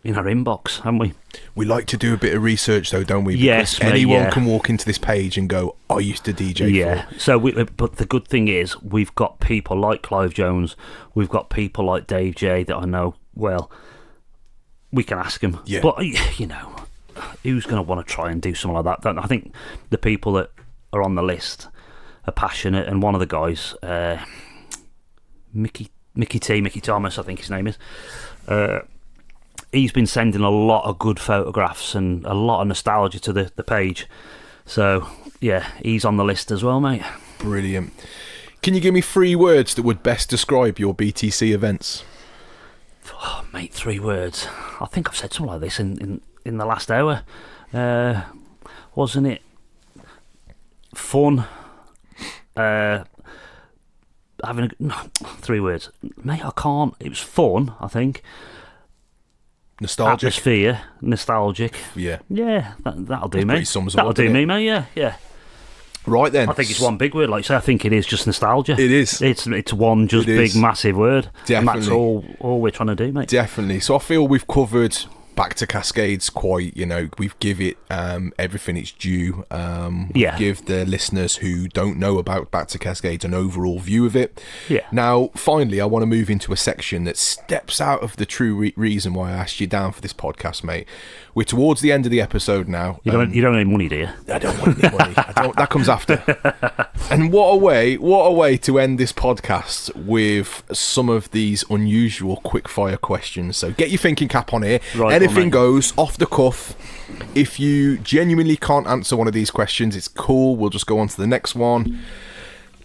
B: in our inbox, haven't we?
A: We like to do a bit of research, though, don't we? Because
B: yes, mate,
A: anyone can walk into this page and go, "I used to DJ."
B: Yeah. So, but the good thing is, we've got people like Clive Jones, we've got people like Dave J that I know well. We can ask him.
A: Yeah.
B: But you know, who's going to want to try and do something like that? I think the people that are on the list are passionate, and one of the guys, Mickey Thomas, I think his name is. He's been sending a lot of good photographs and a lot of nostalgia to the page. So, yeah, he's on the list as well, mate.
A: Brilliant. Can you give me 3 words that would best describe your BTC events?
B: Oh, mate, 3 words. I think I've said something like this in the last hour. Wasn't it? Fun. Having 3 words. Mate, I can't. It was fun, I think.
A: Nostalgic.
B: Atmosphere, nostalgic.
A: Yeah.
B: Yeah, that'll do, mate.
A: That'll
B: do me, mate. Yeah.
A: Right then.
B: I think it's one big word. Like I say, I think it is just nostalgia.
A: It is.
B: It's one just big, massive word.
A: Definitely.
B: And that's all we're trying to do, mate.
A: Definitely. So I feel we've covered back to Cascades quite, we've give it everything it's due. Give the listeners who don't know about back to Cascades an overall view of it.
B: Yeah.
A: Now, finally, I want to move into a section that steps out of the true reason why I asked you down for this podcast, mate. We're towards the end of the episode now.
B: You don't need money, do you?
A: I don't want any money. That comes after. And what a way to end this podcast with some of these unusual quickfire questions. So get your thinking cap on here.
B: Right,
A: anything goes, off the cuff. If you genuinely can't answer one of these questions, it's cool. We'll just go on to the next one.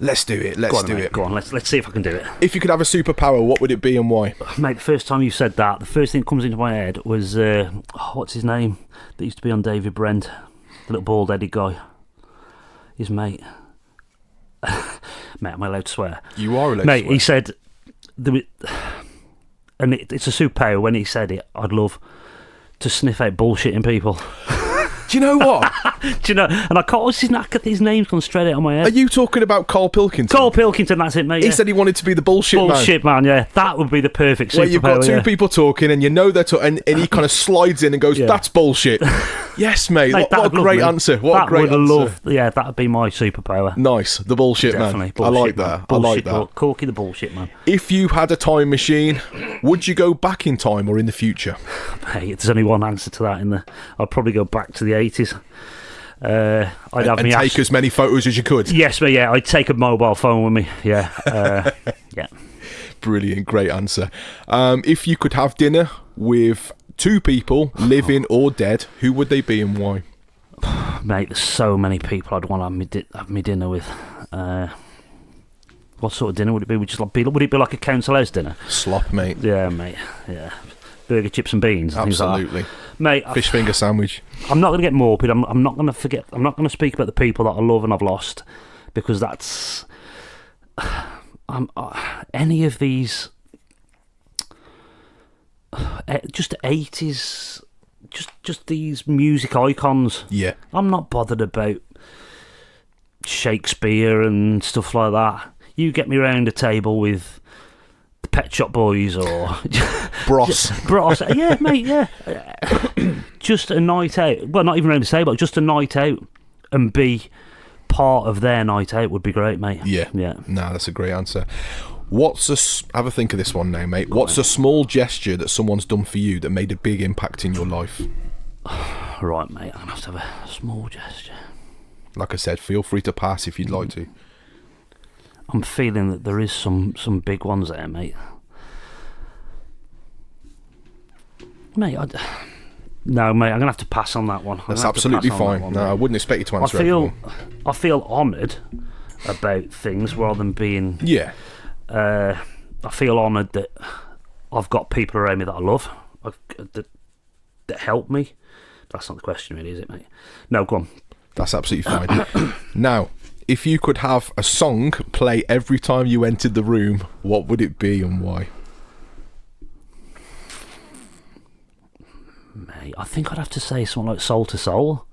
A: Let's do it. Let's do it.
B: Go on. Let's see if I can do it.
A: If you could have a superpower, what would it be and why?
B: Mate, the first time you said that, the first thing that comes into my head was what's his name? That used to be on David Brent, the little bald-headed guy. His mate. Mate, am I allowed to swear?
A: You are allowed to
B: swear. Mate, he said, it's a superpower. When he said it, I'd love to sniff out bullshit in people.
A: Do you know what?
B: Do you know? And I can't. His name's gone straight out of my head.
A: Are you talking about Carl Pilkington?
B: Carl Pilkington, that's it, mate.
A: He
B: yeah.
A: said he wanted to be the bullshit man.
B: Yeah. That would be the perfect superpower.
A: Where you've got two people talking and you know they're talking, and he kind of slides in and goes, "That's bullshit." Yes, mate. What a great answer. What a great answer.
B: Yeah, that would be my superpower.
A: Nice. The bullshit man. I like that. I like that.
B: Korky the bullshit man.
A: If you had a time machine, would you go back in time or in the future?
B: Hey, there's only one answer to that. I'd probably go back to the 80s. I'd have
A: and take as many photos as you could.
B: Yes, but yeah, I'd take a mobile phone with me. Yeah, yeah.
A: Brilliant, great answer. If you could have dinner with two people, living or dead, who would they be and why?
B: Mate, there's so many people I'd want to have me dinner with. What sort of dinner would it be? Would it be like a council house dinner?
A: Slop, mate.
B: Yeah, mate. Yeah. Burger, chips and beans.
A: Absolutely.
B: Like mate,
A: fish finger sandwich.
B: I'm not going to get morbid. I'm not going to forget. I'm not going to speak about the people that I love and I've lost, because that's any of these just 80s, just these music icons.
A: Yeah.
B: I'm not bothered about Shakespeare and stuff like that. You get me round a table with the Pet Shop Boys or
A: Bros.
B: Yeah, mate, yeah. Just a night out. Well, not even round the table, just a night out and be part of their night out would be great, mate.
A: Yeah. Nah, that's a great answer. Have a think of this one now, mate. What's a small gesture that someone's done for you that made a big impact in your life?
B: Right, mate, I'm going to have to have a small gesture.
A: Like I said, feel free to pass if you'd like to.
B: I'm feeling that there is some big ones there, mate. Mate, no, mate, I'm going to have to pass on that one.
A: That's absolutely fine. No, I wouldn't expect you to answer everyone.
B: I feel honoured about things rather than being...
A: Yeah.
B: I feel honoured that I've got people around me that I love, that help me. That's not the question really, is it, mate? No, go on.
A: That's absolutely fine. Now, if you could have a song play every time you entered the room, what would it be and why?
B: Mate, I think I'd have to say something like Soul to Soul.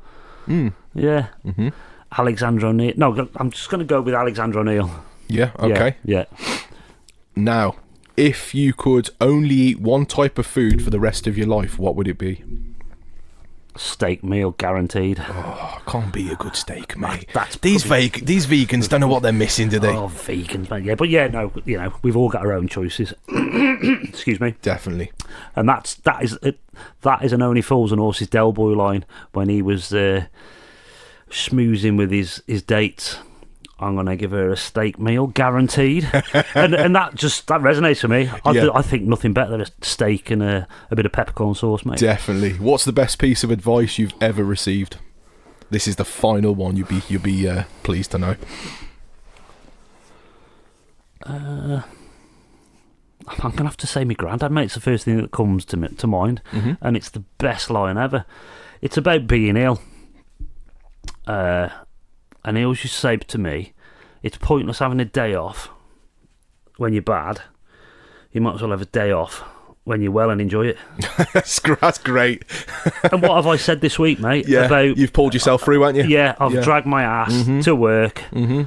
A: Yeah.
B: Mm-hmm. Alexander O'Neill. No, I'm just going to go with Alexander O'Neill.
A: Yeah, okay.
B: Yeah.
A: Now, if you could only eat one type of food for the rest of your life, what would it be?
B: Steak meal, guaranteed.
A: Oh, can't be a good steak, mate.
B: These
A: vegans don't know what they're missing, do they?
B: Oh, vegans, mate. Yeah, but yeah, no, we've all got our own choices. Excuse me.
A: Definitely.
B: And that is an Only Fools and Horses Del Boy line when he was schmoozing with his dates. I'm going to give her a steak meal, guaranteed. and that resonates for me. I think nothing better than a steak and a bit of peppercorn sauce, mate.
A: Definitely. What's the best piece of advice you've ever received? This is the final one. You'll be pleased to know.
B: I'm going to have to say my granddad, mate. It's the first thing that comes to mind. Mm-hmm. And it's the best line ever. It's about being ill. And he always used to say to me, it's pointless having a day off when you're bad. You might as well have a day off when you're well and enjoy it.
A: That's great.
B: And what have I said this week, mate?
A: Yeah, you've pulled yourself through, haven't you?
B: Yeah, I've dragged my ass to work. Mm-hmm.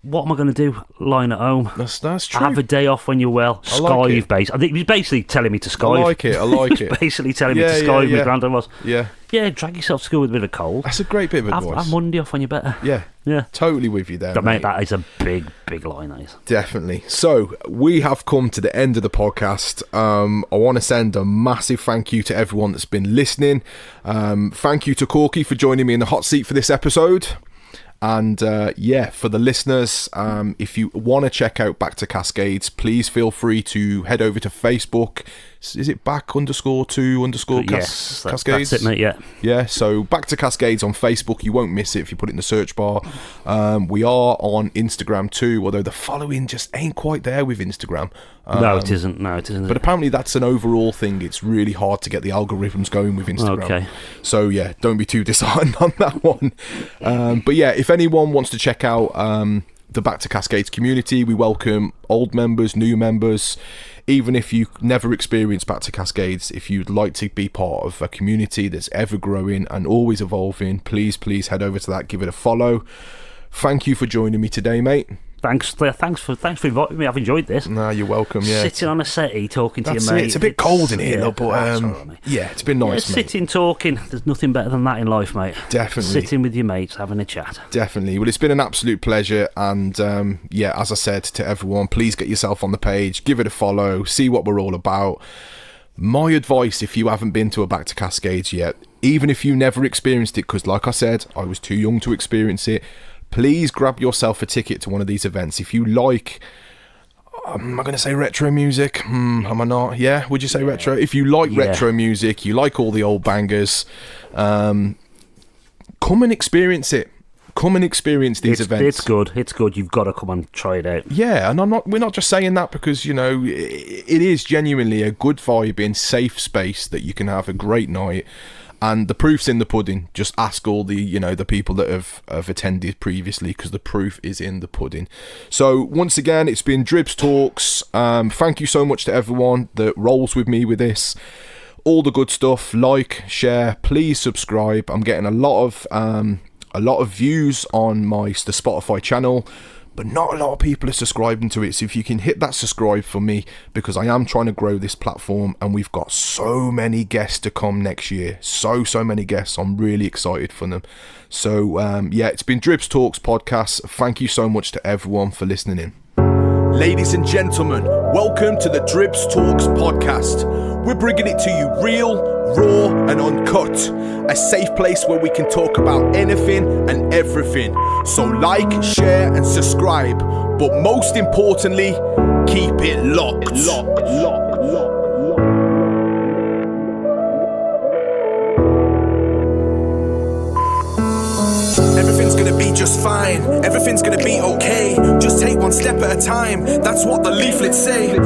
B: What am I going to do? Lying at home?
A: That's true.
B: Have a day off when you're well. Skive, basically. I think he's basically telling me to skive.
A: I like it.
B: Basically telling me to skive. My granddad was.
A: Yeah,
B: drag yourself to school with a bit of a cold.
A: That's a great bit of advice.
B: Have Monday off when you're better.
A: Yeah. Totally with you there, mate.
B: That is a big, big line, that is.
A: Definitely. So, we have come to the end of the podcast. I want to send a massive thank you to everyone that's been listening. Thank you to Korky for joining me in the hot seat for this episode. And for the listeners, if you want to check out Back to Cascades, please feel free to head over to Facebook. Is it back_to_
B: Yes,
A: Cascades?
B: That's it, mate, yeah.
A: Yeah, so Back to Cascades on Facebook. You won't miss it if you put it in the search bar. We are on Instagram too, although the following just ain't quite there with Instagram.
B: No, it isn't. But
A: apparently that's an overall thing. It's really hard to get the algorithms going with Instagram.
B: Okay.
A: So yeah, don't be too disheartened on that one. But yeah, if anyone wants to check out the Back to Cascades community. We welcome old members, new members. Even if you never experienced Back to Cascades, if you'd like to be part of a community that's ever growing and always evolving, please head over to that, give it a follow. Thank you for joining me today, mate.
B: Thanks for inviting me. I've enjoyed this.
A: No, you're welcome. Yeah,
B: sitting on a settee talking to your mate.
A: It's a bit cold in here,
B: yeah,
A: but
B: right,
A: yeah, it's been nice, mate.
B: Sitting talking. There's nothing better than that in life, mate.
A: Definitely.
B: Sitting with your mates, having a chat.
A: Definitely. Well, it's been an absolute pleasure, and yeah, as I said to everyone, please get yourself on the page, give it a follow, see what we're all about. My advice, if you haven't been to a Back to Cascades yet, even if you never experienced it, because like I said, I was too young to experience it, please grab yourself a ticket to one of these events. If you like, am I going to say retro music? Am I not? Yeah, would you say retro? If you like retro music, you like all the old bangers, come and experience it. Come and experience these events. It's good. You've got to come and try it out. Yeah, and we're not just saying that because, you know, it is genuinely a good vibing, safe space that you can have a great night. And the proof's in the pudding. Just ask all the, you know, the people that have attended previously, because the proof is in the pudding. So once again, it's been Dribbz Talks. Thank you so much to everyone that rolls with me with this. All the good stuff. Like, share, please subscribe. I'm getting a lot of views on the Spotify channel, but not a lot of people are subscribing to it. So if you can hit that subscribe for me, because I am trying to grow this platform, and we've got so many guests to come next year. So many guests. I'm really excited for them. So yeah, it's been Dribbz Talks podcast. Thank you so much to everyone for listening in. Ladies and gentlemen, welcome to the Dribbz Talks podcast. We're bringing it to you real, raw and uncut. A safe place where we can talk about anything and everything. So like, share and subscribe. But most importantly, keep it locked. Everything's gonna be just fine. Everything's gonna be okay. Just take one step at a time. That's what the leaflets say.